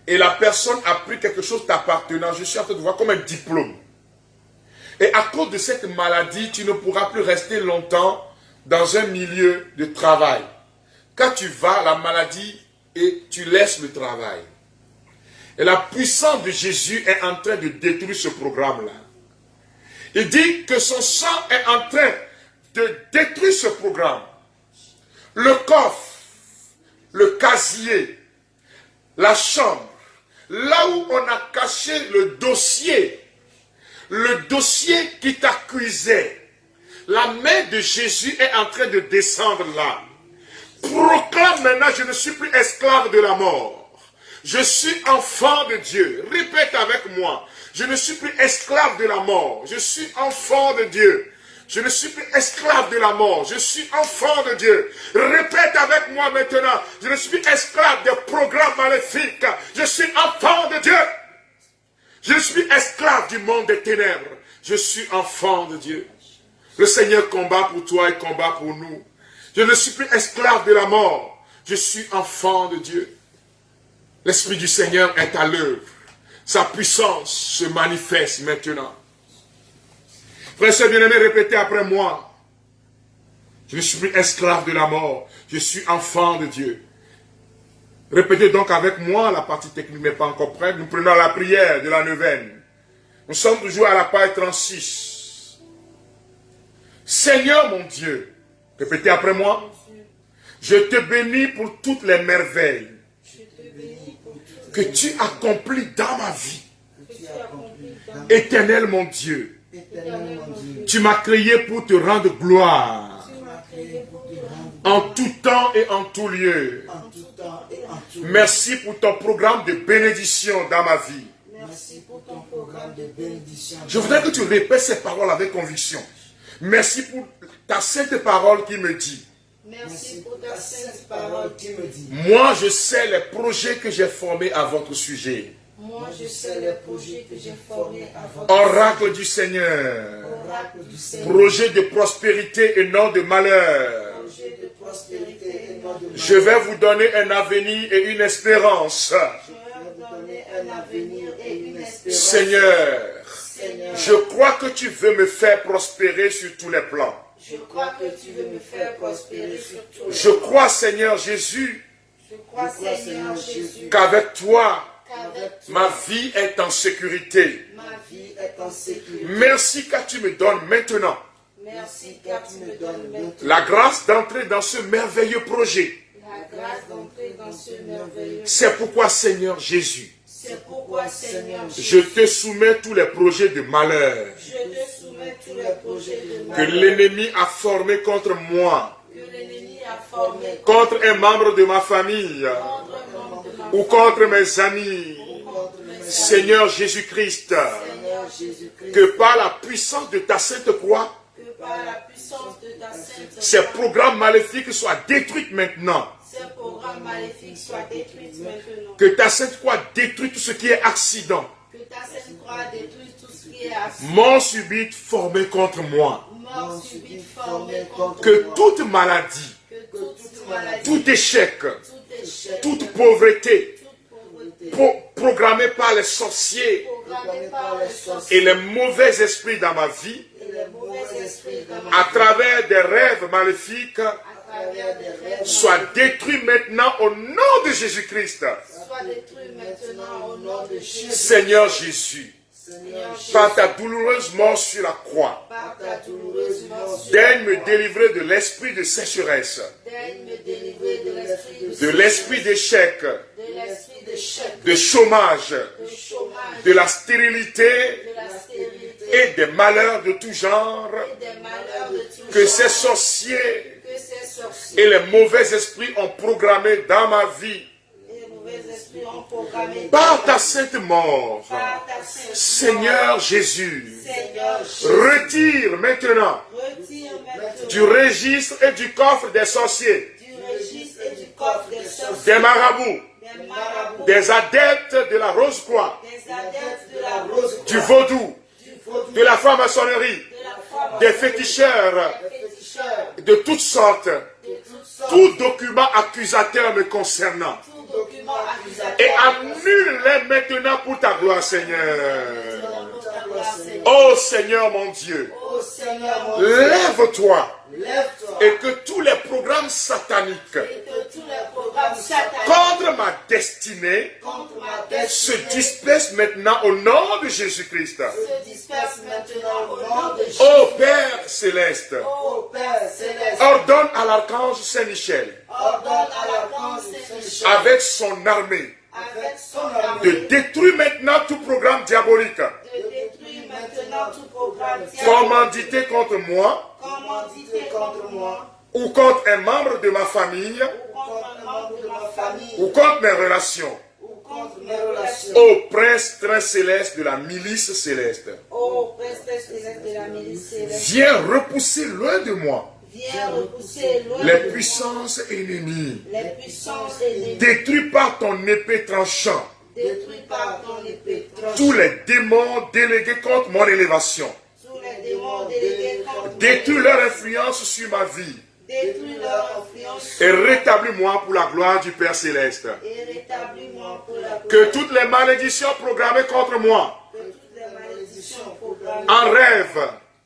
Et la personne a pris quelque chose t'appartenant. Je suis en train de voir comme un diplôme. Et à cause de cette maladie, tu ne pourras plus rester longtemps dans un milieu de travail. Quand tu vas, la maladie, et tu laisses le travail. Et la puissance de Jésus est en train de détruire ce programme-là. Il dit que son sang est en train de détruire ce programme. Le coffre, le casier, la chambre, là où on a caché le dossier qui t'accusait, la main de Jésus est en train de descendre là. Proclame maintenant, je ne suis plus esclave de la mort. Je suis enfant de Dieu. Répète avec moi. Je ne suis plus esclave de la mort. Je suis enfant de Dieu. Je ne suis plus esclave de la mort. Je suis enfant de Dieu. Répète avec moi maintenant. Je ne suis plus esclave des programmes maléfiques. Je suis enfant de Dieu. Je ne suis plus esclave du monde des ténèbres. Je suis enfant de Dieu. Le Seigneur combat pour toi et combat pour nous. Je ne suis plus esclave de la mort. Je suis enfant de Dieu. L'Esprit du Seigneur est à l'œuvre. Sa puissance se manifeste maintenant. Frères et sœurs bien-aimés, répétez après moi. Je ne suis plus esclave de la mort. Je suis enfant de Dieu. Répétez donc avec moi, la partie technique n'est pas encore prête. Nous prenons la prière de la neuvaine. Nous sommes toujours à la page 36. Seigneur mon Dieu, répétez après moi. Je te bénis pour toutes les merveilles que tu accomplis dans ma vie. Éternel mon Dieu, tu m'as créé pour te rendre gloire en tout temps et en tout lieu. Merci pour ton programme de bénédiction dans ma vie. Je voudrais que tu répètes ces paroles avec conviction. Merci pour ta sainte parole qui me dit. Merci pour ta sainte parole qui me dit. Moi, je sais les projets que j'ai formés à votre sujet. Moi, je sais les projets que j'ai formés à votre Oracle du Seigneur. Oracle du Seigneur. Projet de prospérité et non de malheur. Projet de prospérité et non de malheur. Je vais vous donner un avenir et une espérance. Je vais vous donner un avenir et une espérance. Seigneur, Seigneur, je crois que tu veux me faire prospérer sur tous les plans. je crois que tu veux me faire prospérer sur tous les Je crois, Seigneur Jésus, Je crois, Seigneur Jésus, qu'avec toi, qu'avec toi, ma vie est en sécurité. ma vie est en sécurité. Merci car tu me donnes maintenant Merci car tu me donnes maintenant la grâce d'entrer dans ce merveilleux projet. la grâce d'entrer dans ce merveilleux. C'est pourquoi, Seigneur Jésus, C'est pourquoi, Seigneur je Jésus, te soumets tous les projets de malheur je te soumets tous les projets de que malheur l'ennemi a formés contre moi, que l'ennemi a formés contre un membre de ma famille contre un membre de ma ou contre mes amis. contre mes amis. Seigneur Jésus-Christ, Seigneur Jésus-Christ, que par la puissance de ta sainte croix, que par la puissance de ta sainte ces croix, programmes maléfiques soient détruits maintenant. ces programmes maléfiques soient détruits maintenant. Que ta sainte croix détruise tout ce qui est accident, Que ta sainte croix détruise tout ce qui est accident, mort subite formée contre moi. mort subite formée contre Que moi. toute maladie, Que toute maladie, tout échec, tout échec, toute pauvreté, toute pauvreté, programmée par les sorciers programmée par les sorciers et les mauvais esprits dans ma vie, et les mauvais esprits dans ma à vie, travers des rêves maléfiques, à travers des rêves, soient détruits maintenant au nom de Jésus-Christ. soit détruits maintenant au nom de Jésus. Seigneur Jésus, Seigneur Jésus, par ta douloureuse mort sur la croix, par ta douloureuse mort sur daigne la me croix, délivrer de l'esprit de sécheresse, daigne me délivrer de l'esprit de l'esprit d'échec, de l'esprit d'échec, de chômage, de chômage, de la stérilité de la stérilité et des malheurs de tout genre, et des malheurs de tout que genre, ces sorciers que ces sorciers et les mauvais esprits ont programmé dans ma vie. et les mauvais esprits ont programmé Par ta sainte mort, par ta sainte Seigneur Jésus, mort. Seigneur Jésus, retire maintenant retire maintenant du registre et du coffre des sorciers, du registre et du coffre des sorciers, des marabouts, des marabouts, des adeptes de la Rose-Croix, des adeptes de la rose, du vaudou, du vaudou, de la franc-maçonnerie, de la femme, des féticheurs, des féticheurs, de toutes sortes, de toutes sortes, tout document accusateur me concernant. tout document accusateur, Et annule-les maintenant pour ta gloire, Seigneur. pour ta gloire, Seigneur. Oh Seigneur mon Dieu, Ô Seigneur mon Dieu, lève-toi lève-toi et que tous les programmes sataniques et que tous les programmes sataniques contre ma destinée contre ma se destinée dispersent maintenant au nom de Jésus-Christ. se dispersent maintenant au nom de Jésus. Ô Père céleste, Ô Père céleste, ordonne à l'archange Saint-Michel, ordonne à l'archange Saint-Michel avec son armée, avec son de armée détruire maintenant tout programme diabolique, de détruire maintenant tout programme commandité contre moi commandité contre moi ou contre un membre de ma famille ou contre un membre de ma famille ou contre mes relations. ou contre mes relations. Ô prince très céleste de la milice céleste, Ô Prince céleste de la milice céleste, viens repousser loin de moi viens repousser loin les de moi puissances ennemies. les puissances ennemies, Détruis par ton épée tranchant détruis par ton épée tranchante tous les démons délégués contre mon élévation. tous les démons délégués contre Détruis leur influence sur ma vie détruis leur influence et rétablis-moi pour la gloire du Père céleste. et rétablis-moi pour la Que toutes les malédictions programmées contre moi que toutes les malédictions programmées en rêve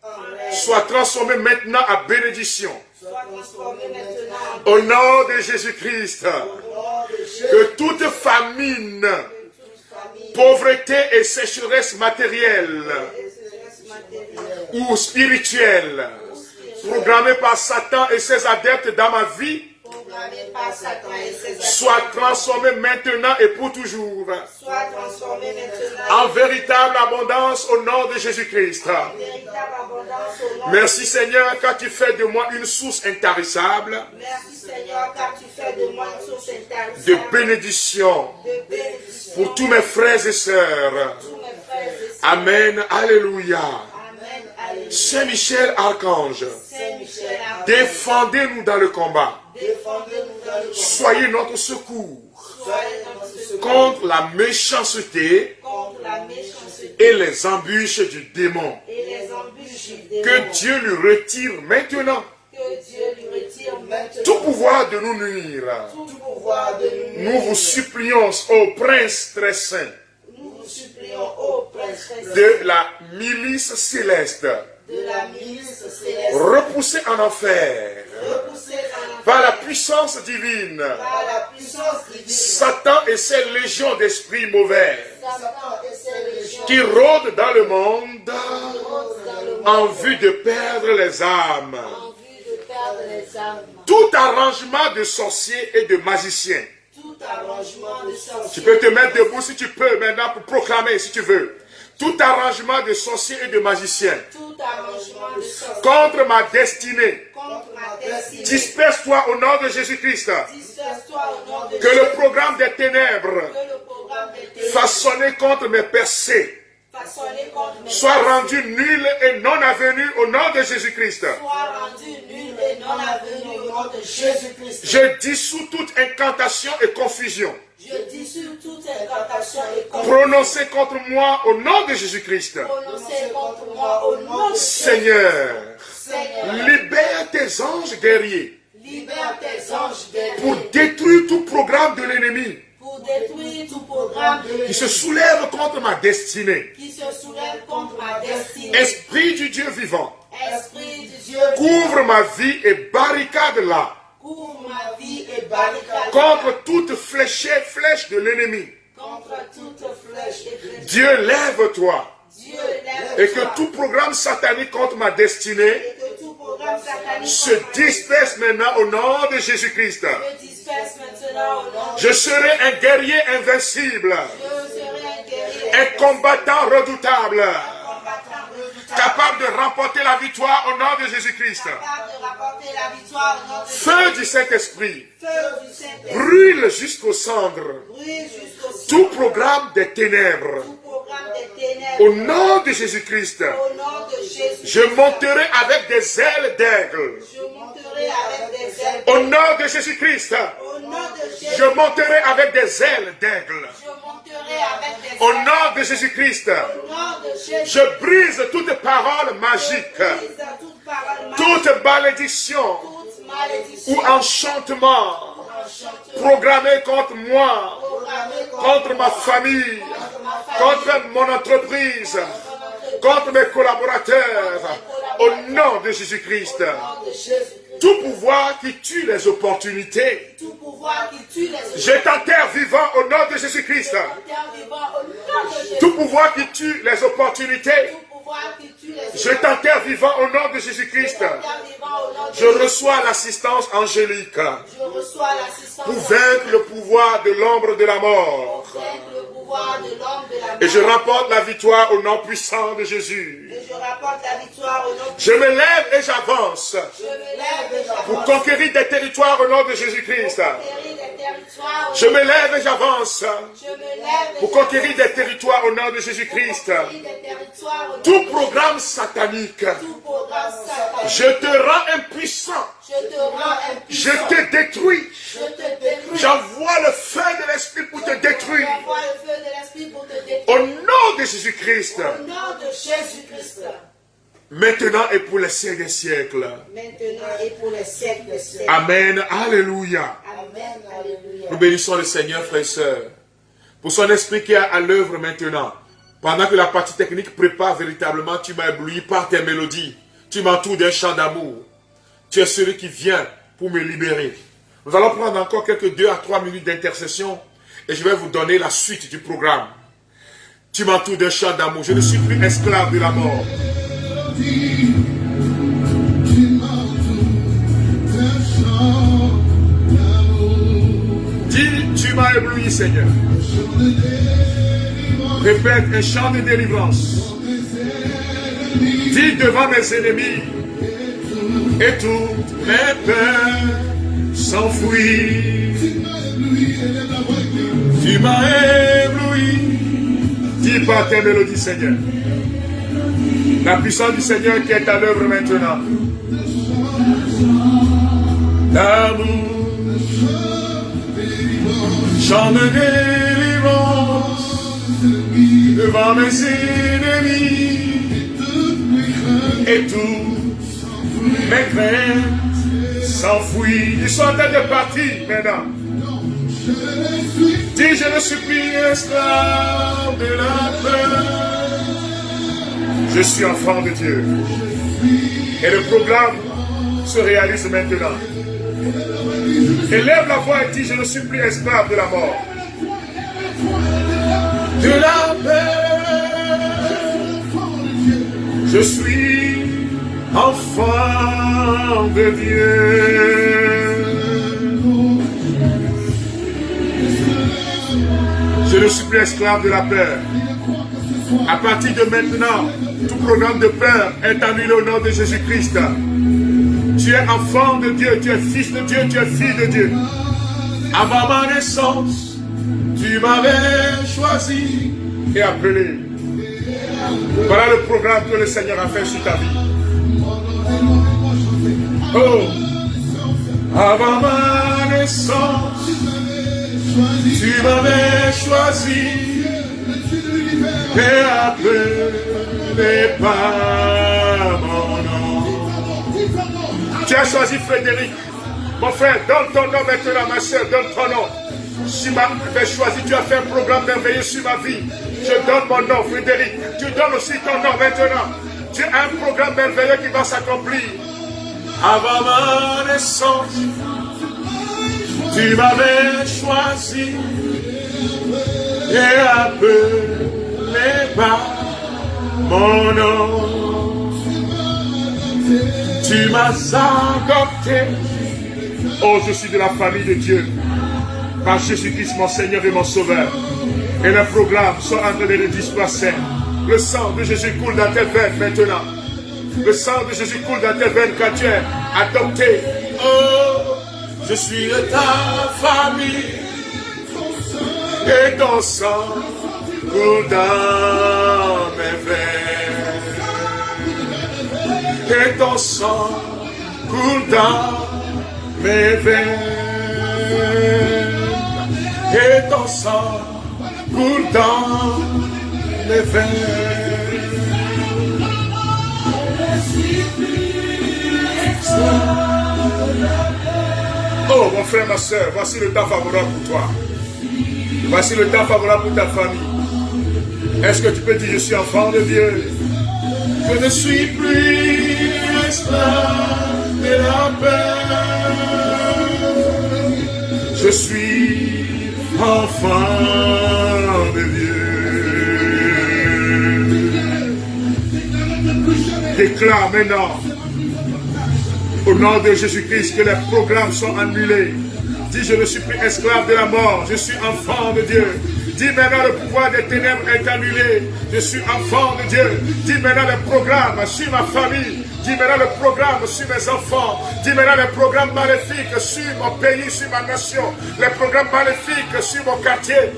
en rêve soient transformées maintenant à bénédiction. soient transformées maintenant en Au nom de Jésus-Christ, au nom de Jésus. que toute famine, Toute famille pauvreté et sécheresse matérielle et sécheresse matérielle ou spirituelle programmée par Satan et ses adeptes dans ma vie programmée par Satan et ses agents soit transformée maintenant et pour toujours soient transformées maintenant en véritable abondance au nom de Jésus-Christ. en véritable abondance au nom Merci Seigneur car tu fais de moi une source intarissable Merci Seigneur car tu fais de moi une source de intarissable bénédiction de bénédiction pour tous mes frères et sœurs. tous mes frères et sœurs. Amen. Alléluia. Amen. Alléluia. Saint-Michel Archange, Saint-Michel, défendez-nous dans le combat. défendez-nous dans le combat. Soyez notre secours. contre la méchanceté et les embûches du démon. Que Dieu lui retire maintenant tout pouvoir de nous nuire. Nous vous supplions, ô Prince très saint, de la milice céleste, repoussé en enfer par la puissance divine, Satan et ses légions d'esprits mauvais qui rôdent dans le monde en vue de perdre les âmes. Tout arrangement de sorciers et de magiciens. Tu peux te mettre debout si tu peux maintenant pour proclamer si tu veux. Tout arrangement de sorciers et de magiciens contre ma destinée, disperse-toi au nom de Jésus-Christ. Que le programme des ténèbres façonné contre mes percées soit rendu nul et non avenu au nom de Jésus-Christ. Je dissous toute incantation et confusion prononcée contre moi au nom de Jésus-Christ. Seigneur, libère tes anges guerriers pour détruire tout programme de l'ennemi qui se soulève contre ma destinée. Esprit du Dieu vivant, couvre ma vie et barricade-la contre toute flèche de l'ennemi. Dieu, lève-toi et que tout programme satanique contre ma destinée se disperse maintenant au nom de Jésus-Christ. Je serai un guerrier invincible, un combattant redoutable, capable de remporter la victoire au nom de Jésus-Christ. Feu du Saint-Esprit, brûle jusqu'aux cendres tout programme des ténèbres. Au nom de Jésus-Christ, je monterai avec des ailes d'aigle. Au nom de Jésus-Christ, je monterai avec des ailes d'aigle. Au nom de Jésus-Christ, je brise toute parole magique, toute malédiction ou enchantement programmé contre moi, contre ma famille, contre mon entreprise, contre mes collaborateurs, au nom de Jésus-Christ. Tout pouvoir qui tue les opportunités, je t'enterre vivant au nom de Jésus-Christ. Tout pouvoir qui tue les opportunités, je t'enterre vivant au nom de Jésus-Christ. Je reçois l'assistance angélique pour vaincre le pouvoir de l'ombre de la mort. Et je remporte la victoire au nom puissant de Jésus. Je me lève et j'avance pour conquérir des territoires au nom de Jésus-Christ. Je me lève et j'avance pour conquérir des territoires au nom de Jésus-Christ. Tout programme satanique, je te rends impuissant. Je te détruis. J'envoie le feu de l'Esprit pour te détruire. Au nom de Jésus-Christ. Maintenant et pour les siècles des siècles. Amen. Alléluia. Nous bénissons le Seigneur, frères et sœurs, pour son esprit qui est à l'œuvre maintenant. Pendant que la partie technique prépare véritablement, tu m'as ébloui par tes mélodies. Tu m'entoures d'un chant d'amour. Tu es celui qui vient pour me libérer. Nous allons prendre encore quelques 2 à 3 minutes d'intercession et je vais vous donner la suite du programme. Tu m'entoures d'un chant d'amour. Je ne suis plus esclave de la mort. Dis, tu m'as ébloui, Seigneur. Répète un chant de délivrance. Dis devant mes ennemis, et toutes mes peurs s'enfuient. Tu m'as ébloui. Dis par tes mélodies, Seigneur. La puissance du Seigneur qui est à l'œuvre maintenant. L'amour, chant de délivrance devant mes ennemis et tout mes craintes s'enfuient. Ils sont en train de partir maintenant. Dis, je ne suis plus esclave de la peur. Je suis enfant de Dieu. Et le programme se réalise maintenant. Élève la voix et dis, je ne suis plus esclave de la mort. De la peur. Je suis enfant de Dieu. Je ne suis plus esclave de la peur. À partir de maintenant, tout programme de peur est annulé au nom de Jésus-Christ. Tu es enfant de Dieu, tu es fils de Dieu, tu es fille de Dieu. Avant ma naissance, tu m'avais choisi et appelé. Voilà le programme que le Seigneur a fait sur ta vie. Oh, avant ma naissance, tu m'avais choisi et appelé par mon nom. Tu as choisi Frédéric. Mon frère, donne ton nom maintenant, ma soeur, donne ton nom. Si tu m'as choisi, tu as fait un programme merveilleux sur ma vie. Je donne mon nom, Frédéric. Tu donnes aussi ton nom maintenant. Tu as un programme merveilleux qui va s'accomplir. Avant ma naissance, tu m'avais choisi et appelé par mon nom. Tu m'as adopté. Oh, je suis de la famille de Dieu. Par Jésus-Christ, mon Seigneur et mon Sauveur. Et les programmes sont en train de les disperser. Le sang de Jésus coule dans tes veines maintenant. Le sang de Jésus coule dans tes veines quand tu es adopté. Oh, je suis de ta famille. Et ton sang coule dans mes veines. Et ton sang coule dans mes veines. Et ton sang coule dans mes veines. Oh mon frère, ma soeur, voici le temps favorable pour toi. Voici le temps favorable pour ta famille. Est-ce que tu peux dire, je suis enfant de Dieu? Je ne suis plus esclave de la peur. Je suis enfant de Dieu. Déclare maintenant, au nom de Jésus-Christ, que les programmes sont annulés. Dis, je ne suis plus esclave de la mort, je suis enfant de Dieu. Dis maintenant, le pouvoir des ténèbres est annulé. Je suis enfant de Dieu. Dis maintenant les programmes sur ma famille. Dis maintenant le programme sur mes enfants. Dis maintenant les programmes maléfiques sur mon pays, sur ma nation. Les programmes maléfiques sur mon quartier.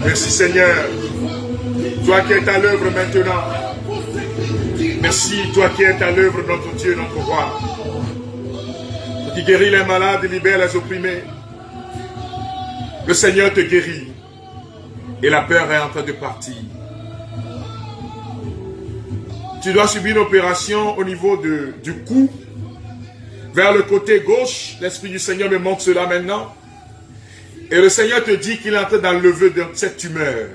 Merci Seigneur. Toi qui es à l'œuvre maintenant. Merci, toi qui es à l'œuvre, notre Dieu, notre roi. Qui guérit les malades et libère les opprimés. Le Seigneur te guérit. Et la peur est en train de partir. Tu dois subir une opération au niveau du cou. Vers le côté gauche. L'Esprit du Seigneur me montre cela maintenant. Et le Seigneur te dit qu'il est en train d'enlever cette tumeur.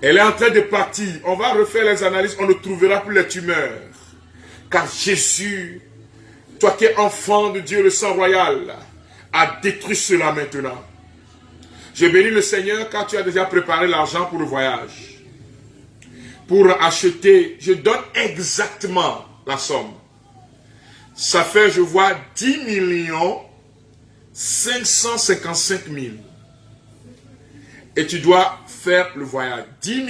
Elle est en train de partir. On va refaire les analyses. On ne trouvera plus les tumeurs. Car Jésus, toi qui es enfant de Dieu, le sang royal, a détruit cela maintenant. Je bénis le Seigneur car tu as déjà préparé l'argent pour le voyage. Pour acheter, je donne exactement la somme. Ça fait, je vois, 10 555 000. Et tu dois faire le voyage. 10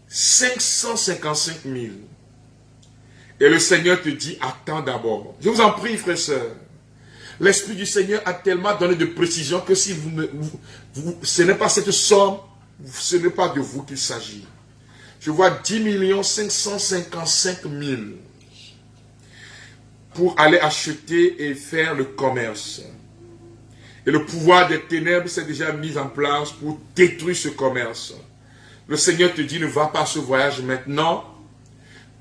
555 000. Et le Seigneur te dit, attends d'abord. Je vous en prie, frères et sœurs. L'Esprit du Seigneur a tellement donné de précision que si ce n'est pas cette somme, ce n'est pas de vous qu'il s'agit. Je vois 10 555 000 pour aller acheter et faire le commerce. Et le pouvoir des ténèbres s'est déjà mis en place pour détruire ce commerce. Le Seigneur te dit, ne va pas à ce voyage maintenant.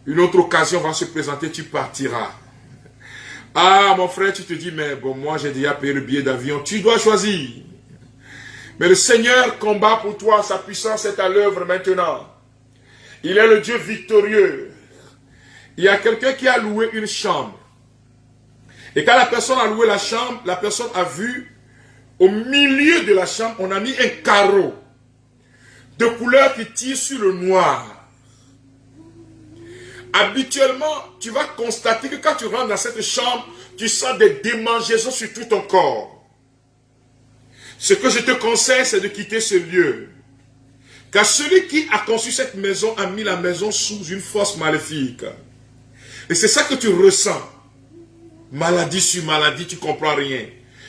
Une autre occasion va se présenter, tu partiras. Ah, mon frère, tu te dis, mais bon, moi j'ai déjà payé le billet d'avion. Tu dois choisir. Mais le Seigneur combat pour toi, sa puissance est à l'œuvre maintenant. Il est le Dieu victorieux. Il y a quelqu'un qui a loué une chambre. Et quand la personne a loué la chambre, la personne a vu, au milieu de la chambre, on a mis un carreau de couleur qui tire sur le noir. Habituellement, tu vas constater que quand tu rentres dans cette chambre, tu sens des démangeaisons sur tout ton corps. Ce que je te conseille, c'est de quitter ce lieu. Car celui qui a conçu cette maison a mis la maison sous une force maléfique. Et c'est ça que tu ressens. Maladie sur maladie, tu ne comprends rien.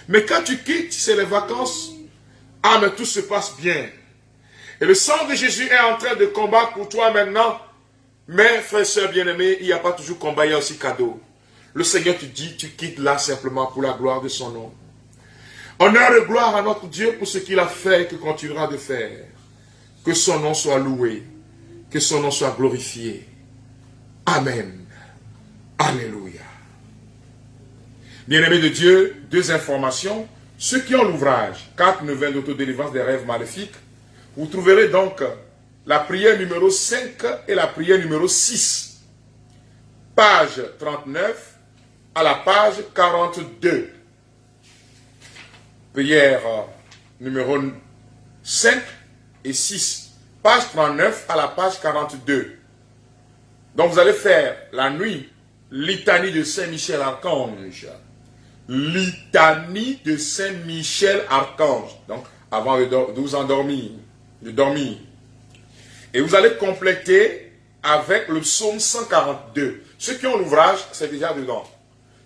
Mais quand tu quittes, c'est les vacances. Ah, mais tout se passe bien. Et le sang de Jésus est en train de combattre pour toi maintenant. Mais, frères et sœurs bien-aimés, il n'y a pas toujours combat, il y a aussi cadeau. Le Seigneur te dit, tu quittes là simplement pour la gloire de son nom. Honneur et gloire à notre Dieu pour ce qu'il a fait et qu'il continuera de faire. Que son nom soit loué. Que son nom soit glorifié. Amen. Alléluia. Bien-aimés de Dieu, deux informations. Ceux qui ont l'ouvrage, 4 neuvaines d'autodélivrance des rêves maléfiques, vous trouverez donc la prière numéro 5 et la prière numéro 6. Page 39 à la page 42. Prière numéro 5 et 6. Page 39 à la page 42. Donc vous allez faire la nuit, litanie de Saint-Michel Archange. Litanie de Saint-Michel Archange. Donc avant de vous endormir, de dormir. Et vous allez compléter avec le psaume 142. Ceux qui ont l'ouvrage, c'est déjà dedans.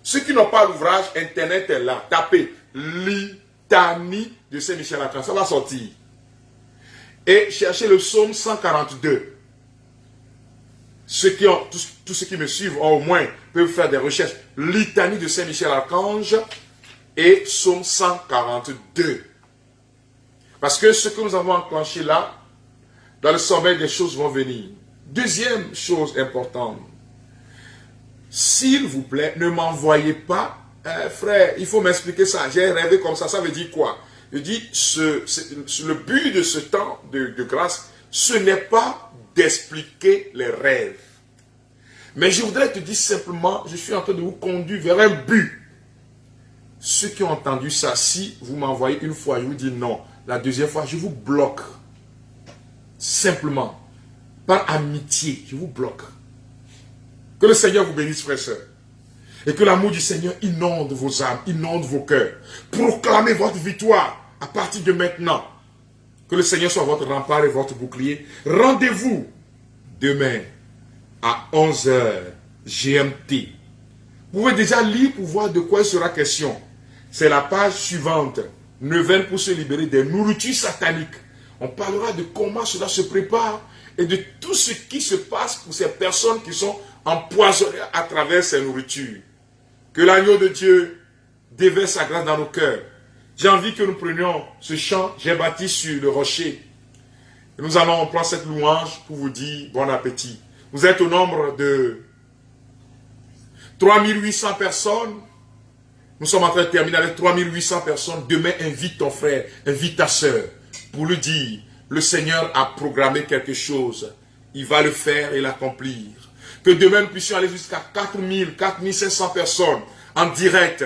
Ceux qui n'ont pas l'ouvrage, Internet est là. Tapez litanie de Saint-Michel Archange. Ça va sortir. Et cherchez le psaume 142. Ceux qui ont, tous ceux qui me suivent ont au moins peuvent faire des recherches. Litanie de Saint-Michel Archange et psaume 142. Parce que ce que nous avons enclenché là, dans le sommeil, des choses vont venir. Deuxième chose importante. S'il vous plaît, ne m'envoyez pas, frère, il faut m'expliquer ça. J'ai rêvé comme ça veut dire quoi? Je dis, le but de ce temps de grâce, ce n'est pas d'expliquer les rêves. Mais je voudrais te dire simplement, je suis en train de vous conduire vers un but. Ceux qui ont entendu ça, si vous m'envoyez une fois, je vous dis non. La deuxième fois, je vous bloque. Simplement, par amitié, je vous bloque. Que le Seigneur vous bénisse, frères et sœurs. Et que l'amour du Seigneur inonde vos âmes, inonde vos cœurs. Proclamez votre victoire à partir de maintenant. Que le Seigneur soit votre rempart et votre bouclier. Rendez-vous demain à 11h GMT. Vous pouvez déjà lire pour voir de quoi il sera question. C'est la page suivante. Neuvaine pour se libérer des nourritures sataniques. On parlera de comment cela se prépare et de tout ce qui se passe pour ces personnes qui sont empoisonnées à travers ces nourritures. Que l'agneau de Dieu déverse sa grâce dans nos cœurs. J'ai envie que nous prenions ce chant, j'ai bâti sur le rocher. Et nous allons prendre cette louange pour vous dire bon appétit. Vous êtes au nombre de 3800 personnes. Nous sommes en train de terminer avec 3800 personnes. Demain, invite ton frère, invite ta soeur pour lui dire, le Seigneur a programmé quelque chose. Il va le faire et l'accomplir. Que demain, nous puissions aller jusqu'à 4000, 4500 personnes en direct.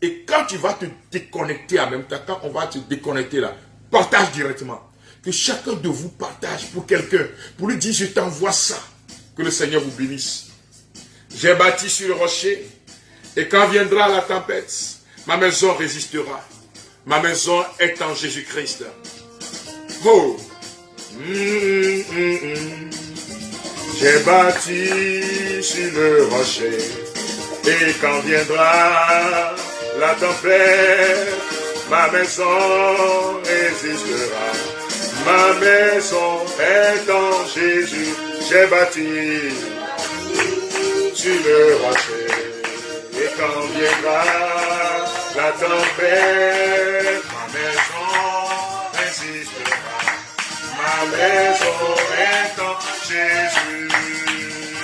Et quand tu vas te déconnecter en même temps, quand on va te déconnecter là, partage directement. Que chacun de vous partage pour quelqu'un, pour lui dire, je t'envoie ça. Que le Seigneur vous bénisse. J'ai bâti sur le rocher, et quand viendra la tempête, ma maison résistera. Ma maison est en Jésus-Christ. Oh! J'ai bâti sur le rocher, et quand viendra la tempête, ma maison résistera. Ma maison est en Jésus, j'ai bâti sur le rocher. Et quand viendra la tempête, ma maison résistera. Ma maison est en Jésus,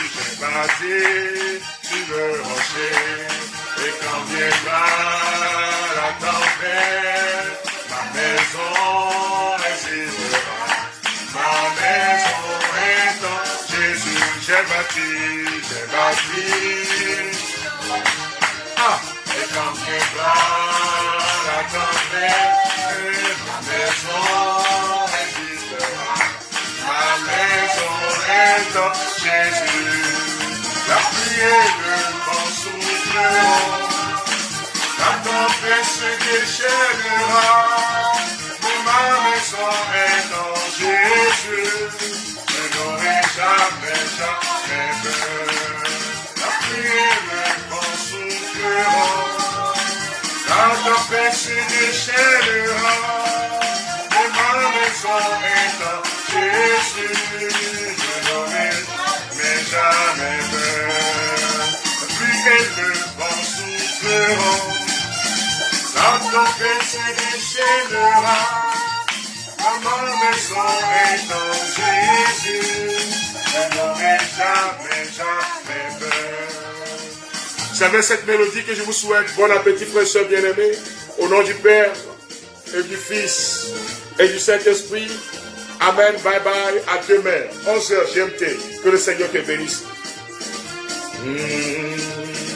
j'ai bâti sur le rocher. Et quand viendra la tempête, ma maison résistera. Ma maison est en Jésus, j'ai bâti. Ah, et quand viendra la tempête, ma maison résistera. Ma maison est en Jésus. La pluie et le vent souffleront, la tempête se déchaînera, mais ma maison est en Jésus. Je n'aurai jamais peur. La pluie et le vent souffleront, la tempête se déchaînera, mais ma maison est en Jésus. Je n'aurai jamais peur. La pluie et le vent souffleront, la tempête se déchaînera, ma maison est en Jésus. Je n'aurai jamais peur. C'est avec cette mélodie que je vous souhaite bon appétit, frères et sœurs bien-aimés, au nom du Père et du Fils et du Saint-Esprit. Amen, bye bye, à demain, 11h GMT. Que le Seigneur te bénisse.